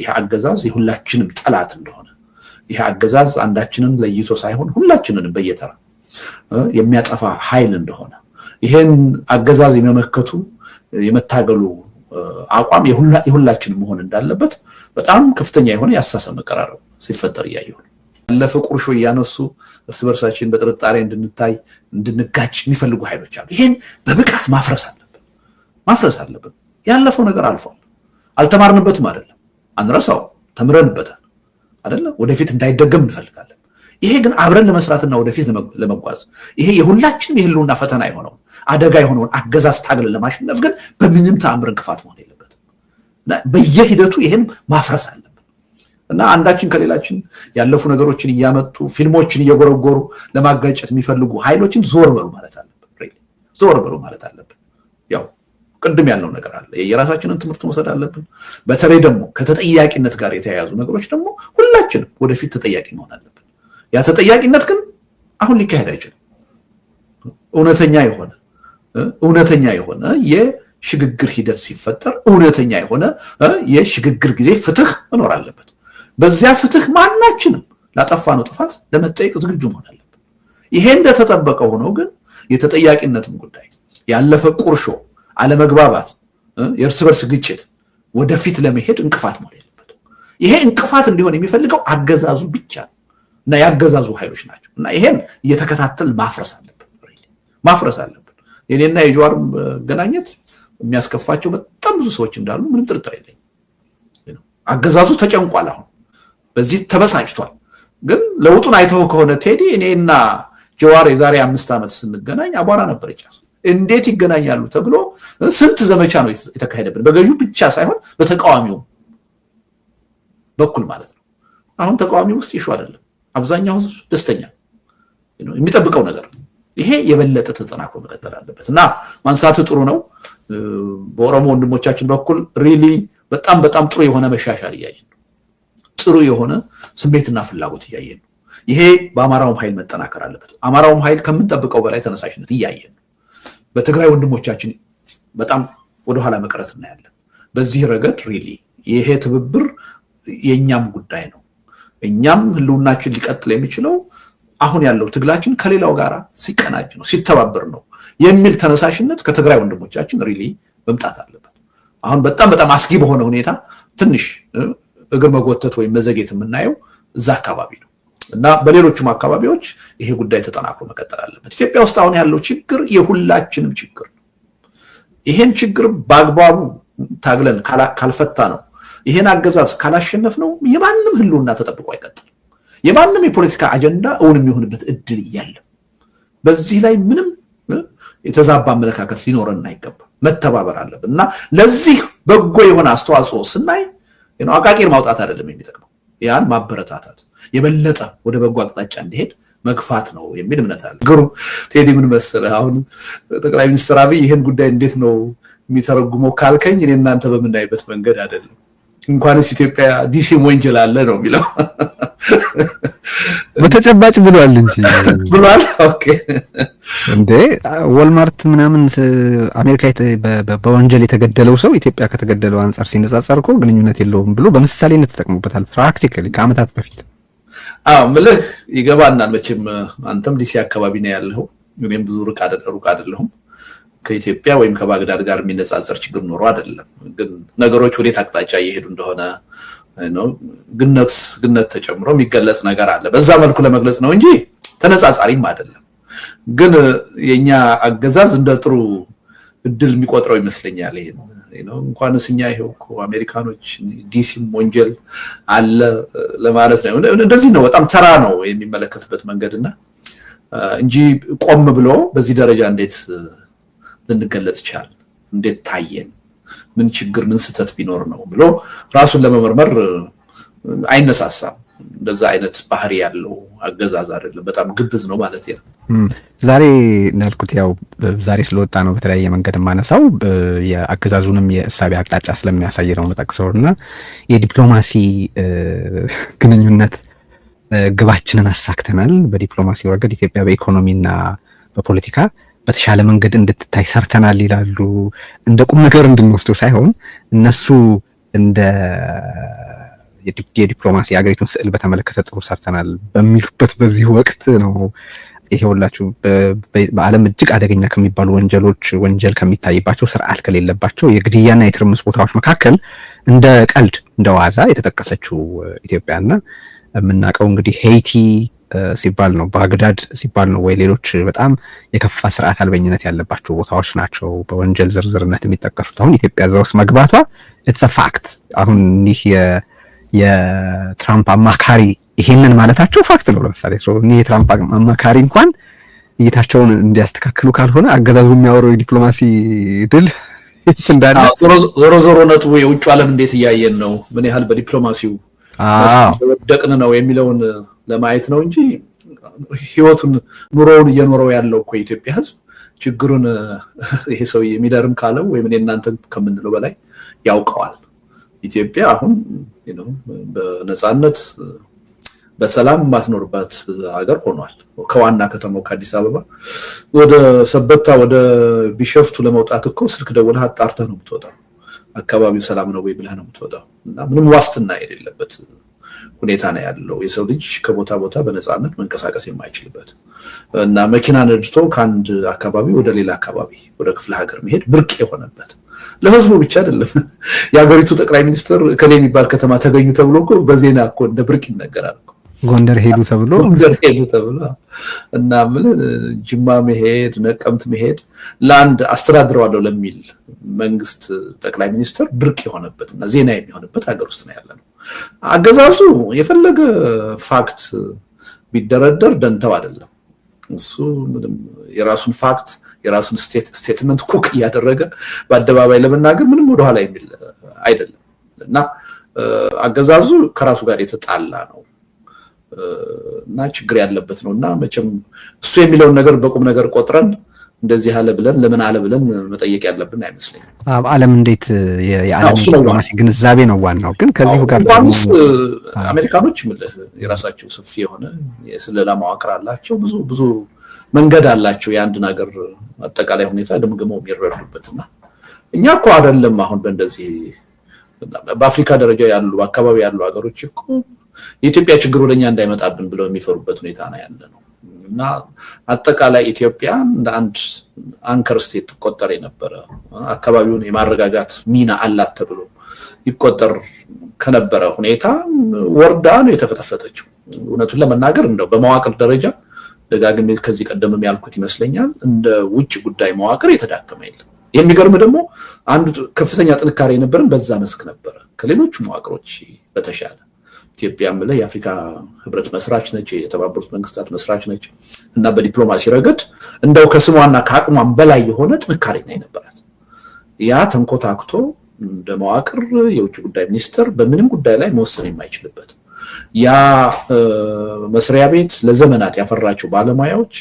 ይሄ አገዛዝ የሁላችንም ጠላት እንደሆነ ይሄ አገዛዝ አንዳችንን ለይቶ ሳይሆን ሁላችንንም በየተራ የሚያጠፋ ኃይል እንደሆነ ይሄን አገዛዝ የመመከቱ የመታገሉ አቋም የሁላችንም መሆን እንዳለበት በጣም ከፍተኛ የሆነ ያሳሰ መቀራረብ ሲፈጠር ያየው ያለፈ ቁርሾ ያነሱ እርስ በርሳችን በጥርጣሬ እንድንጋጭ የሚፈልጉ ኃይሎች አሉ ይሄን በብቃት ማፍረስ አለብን ያለፈው ነገር አልፏል አልተማርንበትም አይደለም አንረሳው ተምረንበታል አይደለም ወደፊት እንዳይደገም እንፈልጋለን ይሄ ግን አብረን ለመስራትና ወደፊት ለመጓዝ ይሄ የሁላችንም የህልውና ፈተና የሆነው አደጋ የሆነውን አገዛዝ ታግለን ለማሸነፍ ግን በምንም ተአምር እንቅፋት መሆን የለበትም በየሂደቱ ይሄን ማፍረስ አለብን እና አንዳችን ከሌላችን ያለፉ ነገሮችን ያመጡ ፊልሞችን እየጎረጎሩ ለማጋጨት የሚፈልጉ ኃይሎችን ዞር በሉ ማለት አለብን ያው ቅድም ያለው ነገር አለ የራሳችንን ትምህርት መውሰድ አለብን በተለይ ደግሞ ከተጠያቂነት ጋር የተያያዙ ነገሮች ደግሞ ሁላችንም ወደፊት ተጠያቂ መሆን አለብን ያ ተጠያቂነት ግን አሁን ሊካሄድ አይችልም እውነተኛ የሆነ የሽግግር ሂደት ሲፈጠር እውነተኛ የሆነ የሽግግር ጊዜ ፍትህ መኖር አለበት በዚያ ፍትህ ማናችንም ላጠፋነው ጥፋት ለመጠየቅ ዝግጁ መሆን አለብን ይሄ እንደተጠበቀ ሆኖ ግን የተጠያቂነትም ጉዳይ ያለፈ ቁርሾ አለመግባባት የእርስ በርስ ግጭት ወደፊት ለመሄድ እንቅፋት መሆን የለበትም ይሄ እንቅፋት እንዲሆን የሚፈልገው አገዛዙ ብቻ እና ያገዛዙ ኃይሎች ናቸው እና ይሄን እየተከታተል ማፍረስ አለብን የኔና የጀዋር ገናኘት የሚያስከፋቸው በጣም ብዙ ሰዎች እንዳሉ ምንም ጥርጥር የለኝም አገዛዙ ተጨንቋል አሁን በዚህ ተበሳጭቷል ግን ለውጡን አይተው ከሆነ ቴዲ እኔና ጀዋር የዛሬ 5 ዓመት ስንገናኝ አቧራ ነበር ይጫስ እንዴት ይገናኛሉ ተብሎ ስንት ዘመቻ ነው የተካሄደበት በገዢው ብቻ ሳይሆን በተቃዋሚው በኩል ማለት ነው አሁን ተቃዋሚው ውስጥ ይሹ አይደለም አብዛኛው ደስተኛ የሚጠብቀው ነገር ይሄ የበለጠ ተጠናክሮ መቀጠል አለበት እና ማንሳቱ ጥሩ ነው በኦሮሞ ወንድሞቻችን በኩል ሪሊ በጣም ጥሩ የሆነ መሻሻል ያያየን ጥሩ የሆነ ስሜትና ፍላጎት ያያየን ይሄ በአማራውም ኃይል መጠናከር አለበት አማራውም ኃይል ከምንጠብቀው በላይ ተነሳሽነት ያያየን በትግራይ ወንድሞቻችን በጣም ወደ ኋላ መቅረት እናያለን በዚህ ረገድ ሪሊ ይሄ ትብብር የኛም ጉዳይ ነው እኛም ህልውናችን ሊቀጥል የሚችለው አሁን ያለው ትግላችን ከሌላው ጋራ ሲቀናጅ ነው ሲተባበር ነው የሚል ተነሳሽነት ከትግራይ ወንድሞቻችን ሪሊ መምጣት አለበት አሁን በጣም አስጊ በሆነ ሁኔታ ትንሽ እግር መጎተት ወይ መዘግየት የምናየው እዛ አካባቢ ነው እና በሌሎችም አካባቢዎች ይሄ ጉዳይ ተጠናክሮ መቀጠል አለበት ኢትዮጵያ ውስጥ አሁን ያለው ችግር የሁላችንም ችግር ነው ይሄን ችግር በአግባቡ ታግለን ካልፈታ ነው ይሄን አገዛዝ ካላሸነፍ ነው የማንም ህልውና ተጠብቆ አይቀጥልም የማንም የፖለቲካ አጀንዳ እውን የሚሆንበት እድል የለም በዚህ ላይ ምንም የተዛባ አመለካከት ሊኖርና አይገባም መተባበር አለብን እና ለዚህ በጎ የሆነ አስተዋጽኦ ስናይ አቃቂር ማውጣት አይደለም የሚጠቅመው ያን ማበረታታት የበለጠ ወደ በጎ አቅጣጫ እንዲሄድ መግፋት ነው የሚል እምነት አለ ግሩ ቴዲ ምን መሰለህ አሁን ጠቅላይ ሚኒስትር አብይ ይሄን ጉዳይ እንዴት ነው የሚተረጉመው ካልከኝ እኔ እናንተ በመናይበት መንገድ አይደለም እንኳንስ ኢትዮጵያ ዲሲ ወንጀል አለ ነው የሚለው በተጨባጭ ብሏል እንጂ ብሏል ኦኬ እንዴ ወልማርት ምናምን አሜሪካ በወንጀል የተገደለው ሰው ኢትዮጵያ ከተገደለው አንፃር ሲነጻጸር እኮ ግንኙነት የለውም ብሎ በምሳሌነት ተጠቅሞበታል ፕራክቲካሊ ከአመታት በፊት ምልህ ይገባናል መቼም አንተም ዲሲ አካባቢ ነው ያለው እኔም ብዙ ሩቅ አይደለሁም ከኢትዮጵያ ወይም ከባግዳድ ጋር የሚነጻጸር ችግር ኖሮ አይደለም ግን ነገሮች ወዴት አቅጣጫ እየሄዱ እንደሆነ ነው ግነት ተጨምሮ የሚገለጽ ነገር አለ በዛ መልኩ ለመግለጽ ነው እንጂ ተነጻጻሪም አይደለም ግን የኛ አገዛዝ እንደ ጥሩ እድል የሚቆጥረው ይመስለኛል ይሄ ነው እንኳንስ እኛ ይሄው እኮ አሜሪካኖች ዲሲም ወንጀል አለ ለማለት ነው እንደዚህ ነው በጣም ተራ ነው የሚመለከትበት መንገድና እንጂ ቆም ብሎ በዚህ ደረጃ እንዴት ልንገለጽ ይችላል እንዴት ታየን ምን ችግር ምን ስተት ቢኖር ነው ብሎ ራሱን ለመመርመር አይነሳሳም እንደዛ አይነት ባህሪ ያለው አገዛዝ አይደለም በጣም ግብዝ ነው ማለት ነው ዛሬ እንዳልኩት ያው ዛሬ ስለወጣ ነው በተለያየ መንገድ ማነሳው የአገዛዙንም የእሳቤ አቅጣጫ ስለሚያሳይ ነው መጠቅሰውና የዲፕሎማሲ ግንኙነት ግባችንን አሳክተናል በዲፕሎማሲው ረገድ ኢትዮጵያ በኢኮኖሚና በፖለቲካ በተሻለ መንገድ እንድትታይ ሰርተናል ይላሉ እንደ ቁም ነገር እንድንወስደው ሳይሆን እነሱ እንደ የዲፕሎማሲ የሀገሪቱን ስዕል በተመለከተ ጥሩ ሰርተናል በሚሉበት በዚህ ወቅት ነው ይሄውላችሁ በዓለም እጅግ አደገኛ ከሚባሉ ወንጀል ከሚታይባቸው ስርዓት ከሌለባቸው የግድያና የትርምስ ቦታዎች መካከል እንደ ቀልድ እንደ ዋዛ የተጠቀሰችው ኢትዮጵያና የምናውቀው እንግዲህ ሄይቲ ሲባል ነው ባግዳድ ሲባል ነው ወይ ሌሎች በጣም የከፋ ስርዓት አልበኝነት ያለባቸው ቦታዎች ናቸው በወንጀል ዝርዝርነት የሚጠቀሱት። አሁን ኢትዮጵያ እዛ ውስጥ መግባቷ ኢትስ አ ፋክት። አሁን ይህ የትራምፕ አማካሪ ይሄንን ማለታቸው ፋክት ነው። ለምሳሌ የትራምፕ አማካሪ እንኳን እይታቸውን እንዲያስተካክሉ ካልሆነ አገዛዙ የሚያወራው የዲፕሎማሲ ድል እንዳለ ዞሮ ነጥቡ የውጭ ዓለም እንዴት እያየን ነው፣ ምን ያህል በዲፕሎማሲው ወደቅን ነው የሚለውን ለማየት ነው እንጂ ህይወቱን ኑሮውን እየኖረው ያለው እኮ የኢትዮጵያ ህዝብ ችግሩን ይሄ ሰው የሚደርም ካለው ወይ ምን እናንተ ከምንለው በላይ ያውቀዋል። ኢትዮጵያ አሁን በነፃነት በሰላም ማትኖርባት ሀገር ሆኗል። ከዋና ከተማው ከአዲስ አበባ ወደ ሰበታ ወደ ቢሸፍቱ ለመውጣት እኮ ስልክ ደውለህ አጣርተህ ነው የምትወጣው። አካባቢው ሰላም ነው ወይ ብለህ ነው የምትወጣው። እና ምንም ዋስትና የሌለበት ሁኔታ ነው ያለው። የሰው ልጅ ከቦታ ቦታ በነፃነት መንቀሳቀስ የማይችልበት እና መኪና ነድቶ ከአንድ አካባቢ ወደ ሌላ አካባቢ ወደ ክፍለ ሀገር መሄድ ብርቅ የሆነበት ለህዝቡ ብቻ አይደለም። የሀገሪቱ ጠቅላይ ሚኒስትር ከሌ የሚባል ከተማ ተገኙ ተብሎ እኮ በዜና እኮ እንደ ብርቅ ይነገራል። ጎንደር ሄዱ ተብሎ እና ጅማ መሄድ ነቀምት መሄድ ለአንድ አስተዳድረዋለሁ ለሚል መንግስት ጠቅላይ ሚኒስትር ብርቅ የሆነበት እና ዜና የሚሆንበት ሀገር ውስጥ ነው ያለነው። አገዛዙ የፈለገ ፋክት ቢደረደር ደንተው አይደለም። እሱ የራሱን ፋክት የራሱን ስቴትመንት ኩክ እያደረገ በአደባባይ ለመናገር ምንም ወደኋላ የሚል አይደለም እና አገዛዙ ከራሱ ጋር የተጣላ ነው እና ችግር ያለበት ነውና መቼም እሱ የሚለውን ነገር በቁም ነገር ቆጥረን እንደዚህ አለ ብለን ለምን አለ ብለን መጠየቅ ያለብን አይመስለኝም። ዓለም እንዴት የዓለም ዲፕሎማሲ ግንዛቤ ነው ዋናው። ግን ከዚሁ ጋር አሜሪካኖች የራሳቸው ሰፊ የሆነ የስለላ መዋቅር አላቸው። ብዙ መንገድ አላቸው የአንድ ነገር አጠቃላይ ሁኔታ ገምግመው የሚረዱበትና እኛ እኮ አይደለም አሁን በእንደዚህ በአፍሪካ ደረጃ ያሉ አካባቢ ያሉ ሀገሮች እኮ የኢትዮጵያ ችግር ወደኛ እንዳይመጣብን ብለው የሚፈሩበት ሁኔታ ነው ያለነው እና አጠቃላይ ኢትዮጵያ እንደ አንድ አንከር ስቴት ተቆጠረ የነበረ አካባቢውን የማረጋጋት ሚና አላት ተብሎ ይቆጠር ከነበረ ሁኔታ ወርዳ ነው የተፈተፈተችው። እውነቱን ለመናገር እንደው በመዋቅር ደረጃ ደጋግሜ ከዚህ ቀደምም ያልኩት ይመስለኛል እንደ ውጭ ጉዳይ መዋቅር የተዳከመ የለም። የሚገርም ደግሞ አንዱ ከፍተኛ ጥንካሬ የነበረን በዛ መስክ ነበረ ከሌሎች መዋቅሮች በተሻለ። ኢትዮጵያ የአፍሪካ ህብረት መስራች ነች፣ የተባበሩት መንግስታት መስራች ነች እና በዲፕሎማሲ ረገድ እንደው ከስሟና ከአቅሟም በላይ የሆነ ጥንካሬ ነው የነበራት። ያ ተንኮታክቶ እንደ መዋቅር የውጭ ጉዳይ ሚኒስትር በምንም ጉዳይ ላይ መወሰን የማይችልበት ያ መስሪያ ቤት ለዘመናት ያፈራቸው ባለሙያዎች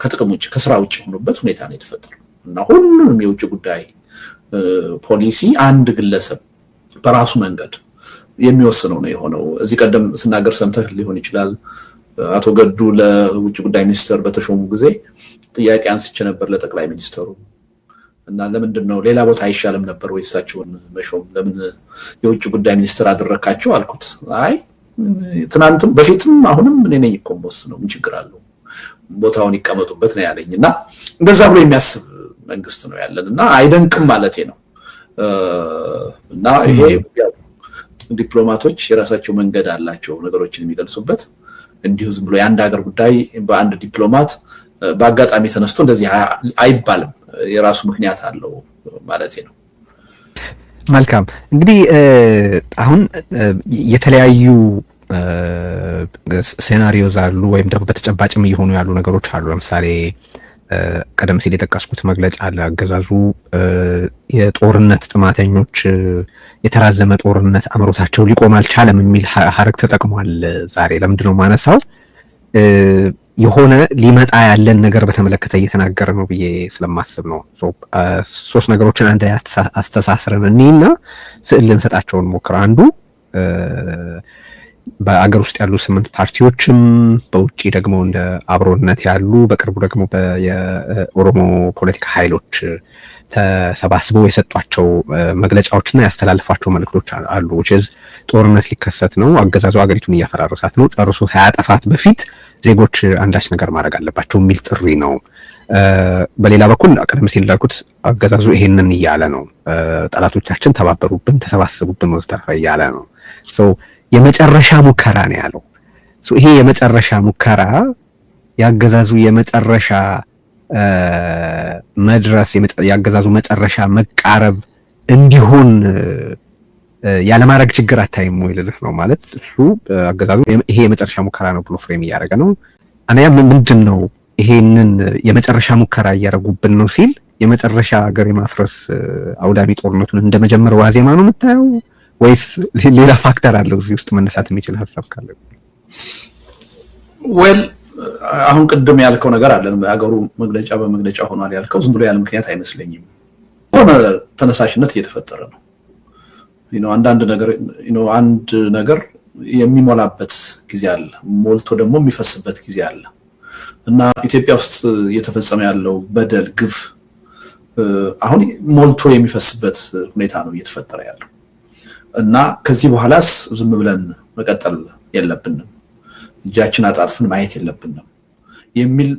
ከጥቅም ውጭ ከስራ ውጭ የሆኑበት ሁኔታ ነው የተፈጠረው እና ሁሉንም የውጭ ጉዳይ ፖሊሲ አንድ ግለሰብ በራሱ መንገድ የሚወስነው ነው የሆነው። እዚህ ቀደም ስናገር ሰምተህ ሊሆን ይችላል። አቶ ገዱ ለውጭ ጉዳይ ሚኒስትር በተሾሙ ጊዜ ጥያቄ አንስቼ ነበር ለጠቅላይ ሚኒስትሩ እና ለምንድን ነው ሌላ ቦታ አይሻልም ነበር ወይ እሳቸውን መሾም ለምን የውጭ ጉዳይ ሚኒስትር አደረካቸው አልኩት። አይ ትናንትም በፊትም አሁንም እኔ ነኝ እኮ የምወስነው ምን ችግር አለው ቦታውን ይቀመጡበት ነው ያለኝ እና እንደዛ ብሎ የሚያስብ መንግስት ነው ያለን እና አይደንቅም ማለቴ ነው እና ይሄ ዲፕሎማቶች የራሳቸው መንገድ አላቸው ነገሮችን የሚገልጹበት። እንዲሁ ዝም ብሎ የአንድ ሀገር ጉዳይ በአንድ ዲፕሎማት በአጋጣሚ ተነስቶ እንደዚህ አይባልም። የራሱ ምክንያት አለው ማለቴ ነው። መልካም እንግዲህ አሁን የተለያዩ ሴናሪዮዝ አሉ ወይም ደግሞ በተጨባጭም እየሆኑ ያሉ ነገሮች አሉ። ለምሳሌ ቀደም ሲል የጠቀስኩት መግለጫ አለ። አገዛዙ የጦርነት ጥማተኞች የተራዘመ ጦርነት አምሮታቸው ሊቆም አልቻለም የሚል ሀረግ ተጠቅሟል። ዛሬ ለምንድነው ማነሳው? የሆነ ሊመጣ ያለን ነገር በተመለከተ እየተናገረ ነው ብዬ ስለማስብ ነው። ሶስት ነገሮችን አንድ ላይ አስተሳስረን እኔና ስዕል ልንሰጣቸውን ሞክር። አንዱ በአገር ውስጥ ያሉ 8 ፓርቲዎችም በውጪ ደግሞ እንደ አብሮነት ያሉ በቅርቡ ደግሞ የኦሮሞ ፖለቲካ ኃይሎች ተሰባስበው የሰጧቸው መግለጫዎችና ያስተላልፏቸው መልእክቶች አሉ። ጦርነት ሊከሰት ነው፣ አገዛዙ ሀገሪቱን እያፈራረሳት ነው፣ ጨርሶ ሳያጠፋት በፊት ዜጎች አንዳች ነገር ማድረግ አለባቸው የሚል ጥሪ ነው። በሌላ በኩል ቀደም ሲል እንዳልኩት አገዛዙ ይሄንን እያለ ነው፣ ጠላቶቻችን ተባበሩብን፣ ተሰባሰቡብን ወዘተርፈ እያለ ነው። የመጨረሻ ሙከራ ነው ያለው። ይሄ የመጨረሻ ሙከራ ያገዛዙ የመጨረሻ መድረስ ያገዛዙ መጨረሻ መቃረብ እንዲሆን ያለማድረግ ችግር አታይም ወይ ልልህ ነው። ማለት እሱ አገዛዙ ይሄ የመጨረሻ ሙከራ ነው ብሎ ፍሬም እያደረገ ነው። አንያ ምንድን ነው ይሄንን የመጨረሻ ሙከራ እያደረጉብን ነው ሲል የመጨረሻ ሀገር የማፍረስ አውዳሚ ጦርነቱን እንደመጀመር ዋዜማ ነው የምታየው ወይስ ሌላ ፋክተር አለው እዚህ ውስጥ መነሳት የሚችል ሀሳብ ካለ? አሁን ቅድም ያልከው ነገር አለ። ሀገሩ መግለጫ በመግለጫ ሆኗል ያልከው ዝም ብሎ ያለ ምክንያት አይመስለኝም። ሆነ ተነሳሽነት እየተፈጠረ ነው። አንዳንድ ነገር አንድ ነገር የሚሞላበት ጊዜ አለ፣ ሞልቶ ደግሞ የሚፈስበት ጊዜ አለ እና ኢትዮጵያ ውስጥ እየተፈጸመ ያለው በደል፣ ግፍ አሁን ሞልቶ የሚፈስበት ሁኔታ ነው እየተፈጠረ ያለው እና ከዚህ በኋላስ ዝም ብለን መቀጠል የለብንም፣ እጃችን አጣጥፈን ማየት የለብንም የሚል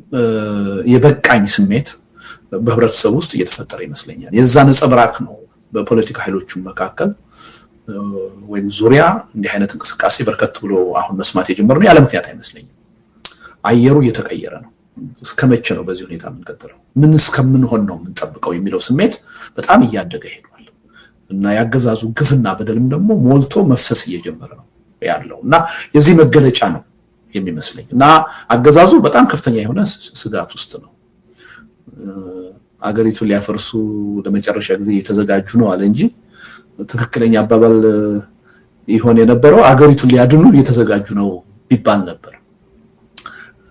የበቃኝ ስሜት በህብረተሰቡ ውስጥ እየተፈጠረ ይመስለኛል። የዛ ነጸብራቅ ነው በፖለቲካ ኃይሎቹ መካከል ወይም ዙሪያ እንዲህ አይነት እንቅስቃሴ በርከት ብሎ አሁን መስማት የጀመርነው ያለ ምክንያት አይመስለኝም። አየሩ እየተቀየረ ነው። እስከመቼ ነው በዚህ ሁኔታ የምንቀጥለው? ምን እስከምንሆን ነው የምንጠብቀው የሚለው ስሜት በጣም እያደገ ሄዷል እና ያገዛዙ ግፍና በደልም ደግሞ ሞልቶ መፈስ እየጀመረ ነው ያለው እና የዚህ መገለጫ ነው የሚመስለኝ እና አገዛዙ በጣም ከፍተኛ የሆነ ስጋት ውስጥ ነው። አገሪቱን ሊያፈርሱ ለመጨረሻ ጊዜ እየተዘጋጁ ነው አለ እንጂ ትክክለኛ አባባል ይሆን የነበረው አገሪቱን ሊያድኑ እየተዘጋጁ ነው ቢባል ነበር።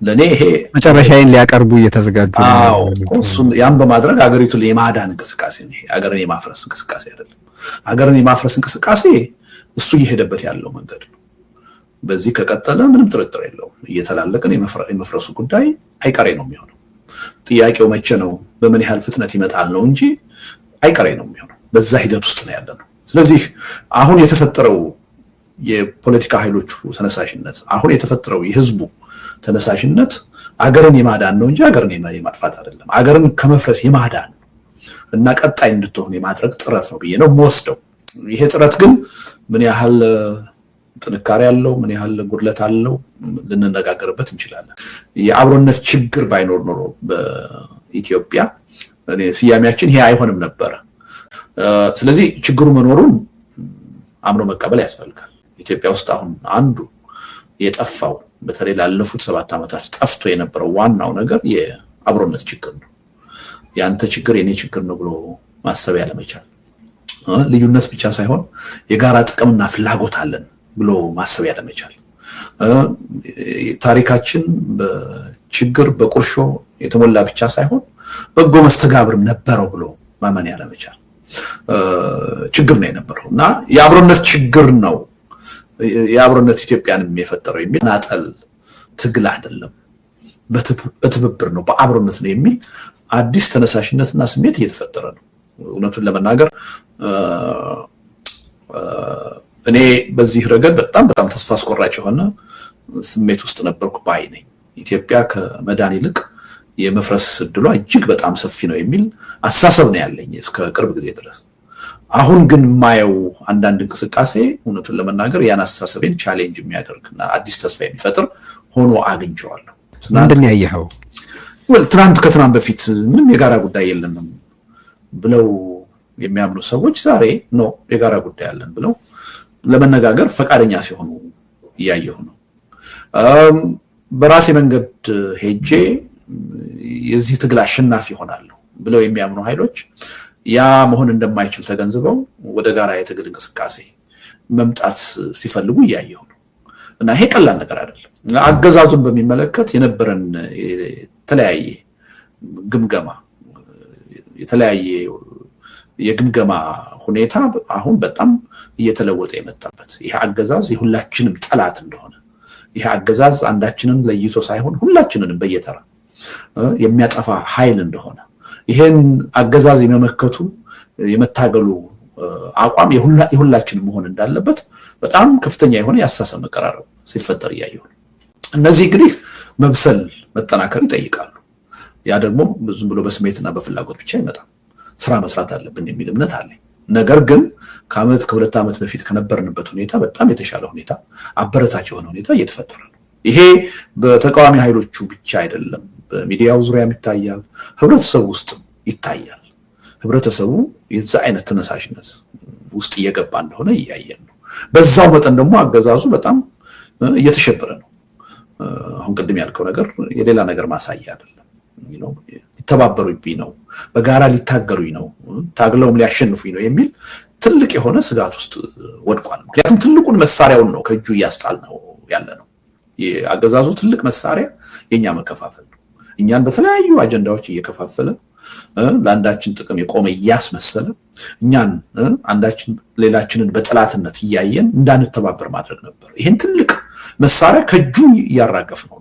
ለኔ ይሄ መጨረሻዬን ሊያቀርቡ እየተዘጋጁ ነው። እሱን ያን በማድረግ አገሪቱን የማዳን እንቅስቃሴ ነው። አገርን የማፍረስ እንቅስቃሴ አይደለም። አገርን የማፍረስ እንቅስቃሴ እሱ እየሄደበት ያለው መንገድ ነው። በዚህ ከቀጠለ ምንም ጥርጥር የለውም እየተላለቀን የመፍረሱ ጉዳይ አይቀሬ ነው የሚሆነው። ጥያቄው መቼ ነው በምን ያህል ፍጥነት ይመጣል ነው እንጂ አይቀሬ ነው የሚሆነው። በዛ ሂደት ውስጥ ነው ያለነው። ስለዚህ አሁን የተፈጠረው የፖለቲካ ኃይሎቹ ተነሳሽነት፣ አሁን የተፈጠረው የህዝቡ ተነሳሽነት አገርን የማዳን ነው እንጂ አገርን የማጥፋት አይደለም። አገርን ከመፍረስ የማዳን እና ቀጣይ እንድትሆን የማድረግ ጥረት ነው ብዬ ነው የምወስደው። ይሄ ጥረት ግን ምን ያህል ጥንካሬ አለው፣ ምን ያህል ጉድለት አለው ልንነጋገርበት እንችላለን። የአብሮነት ችግር ባይኖር ኖሮ በኢትዮጵያ ስያሜያችን ይሄ አይሆንም ነበር። ስለዚህ ችግሩ መኖሩን አምኖ መቀበል ያስፈልጋል። ኢትዮጵያ ውስጥ አሁን አንዱ የጠፋው በተለይ ላለፉት 7 ዓመታት ጠፍቶ የነበረው ዋናው ነገር የአብሮነት ችግር ነው። ያንተ ችግር የኔ ችግር ነው ብሎ ማሰብ ያለመቻል፣ ልዩነት ብቻ ሳይሆን የጋራ ጥቅምና ፍላጎት አለን ብሎ ማሰብ ያለመቻል፣ ታሪካችን በችግር በቁርሾ የተሞላ ብቻ ሳይሆን በጎ መስተጋብርም ነበረው ብሎ ማመን ያለመቻል ችግር ነው የነበረው እና የአብሮነት ችግር ነው የአብሮነት ኢትዮጵያንም የፈጠረው የሚል ናጠል ትግል አይደለም፣ በትብብር ነው በአብሮነት ነው የሚል አዲስ ተነሳሽነትና ስሜት እየተፈጠረ ነው። እውነቱን ለመናገር እኔ በዚህ ረገድ በጣም ተስፋ አስቆራጭ የሆነ ስሜት ውስጥ ነበርኩ ባይ ነኝ። ኢትዮጵያ ከመዳን ይልቅ የመፍረስ ዕድሏ እጅግ በጣም ሰፊ ነው የሚል አስተሳሰብ ነው ያለኝ እስከ ቅርብ ጊዜ ድረስ። አሁን ግን ማየው አንዳንድ እንቅስቃሴ እውነቱን ለመናገር ያን አስተሳሰቤን ቻሌንጅ የሚያደርግና አዲስ ተስፋ የሚፈጥር ሆኖ አግኝቼዋለሁ። ምንድን ያየኸው? ትናንት ከትናንት በፊት ምንም የጋራ ጉዳይ የለንም ብለው የሚያምኑ ሰዎች ዛሬ ነው የጋራ ጉዳይ አለን ብለው ለመነጋገር ፈቃደኛ ሲሆኑ እያየሁ ነው። በራሴ መንገድ ሄጄ የዚህ ትግል አሸናፊ ይሆናሉ ብለው የሚያምኑ ኃይሎች ያ መሆን እንደማይችል ተገንዝበው ወደ ጋራ የትግል እንቅስቃሴ መምጣት ሲፈልጉ እያየሁ ነው እና ይሄ ቀላል ነገር አይደለም። አገዛዙን በሚመለከት የነበረን የተለያየ ግምገማ፣ የተለያየ የግምገማ ሁኔታ አሁን በጣም እየተለወጠ የመጣበት ይሄ አገዛዝ የሁላችንም ጠላት እንደሆነ ይሄ አገዛዝ አንዳችንን ለይቶ ሳይሆን ሁላችንንም በየተራ የሚያጠፋ ኃይል እንደሆነ ይሄን አገዛዝ የመመከቱ የመታገሉ አቋም የሁላችንም መሆን እንዳለበት በጣም ከፍተኛ የሆነ ያሳሰብ መቀራረብ ሲፈጠር ያየው እነዚህ እንግዲህ መብሰል መጠናከር ይጠይቃሉ ያ ደግሞ ዝም ብሎ በስሜትና በፍላጎት ብቻ አይመጣም ስራ መስራት አለብን የሚል እምነት አለኝ ነገር ግን ከአመት ከሁለት አመት በፊት ከነበርንበት ሁኔታ በጣም የተሻለ ሁኔታ አበረታች የሆነ ሁኔታ እየተፈጠረ ነው ይሄ በተቃዋሚ ኃይሎቹ ብቻ አይደለም በሚዲያው ዙሪያ ይታያል ህብረተሰቡ ውስጥ ይታያል ህብረተሰቡ የዛ አይነት ተነሳሽነት ውስጥ እየገባ እንደሆነ ያያየን ነው በዛው መጠን ደግሞ አገዛዙ በጣም እየተሸበረ ነው አሁን ቅድም ያልከው ነገር የሌላ ነገር ማሳያ አይደለም ይተባበሩኝ ነው በጋራ ሊታገሩኝ ነው ታግለውም ሊያሸንፉኝ ነው የሚል ትልቅ የሆነ ስጋት ውስጥ ወድቋል ምክንያቱም ትልቁን መሳሪያውን ነው ከእጁ ያስጣል ነው ያለ ነው የአገዛዙ ትልቅ መሳሪያ የኛ መከፋፈል ነው እኛን በተለያዩ አጀንዳዎች እየከፋፈለ ለአንዳችን ጥቅም የቆመ ያስመሰለ እኛን አንዳችን ሌላችንን በጥላትነት ያያየን እንዳንተባበር ማድረግ ነበር ይሄን ትልቅ መሳሪያ ከእጁ ያራገፍ ነው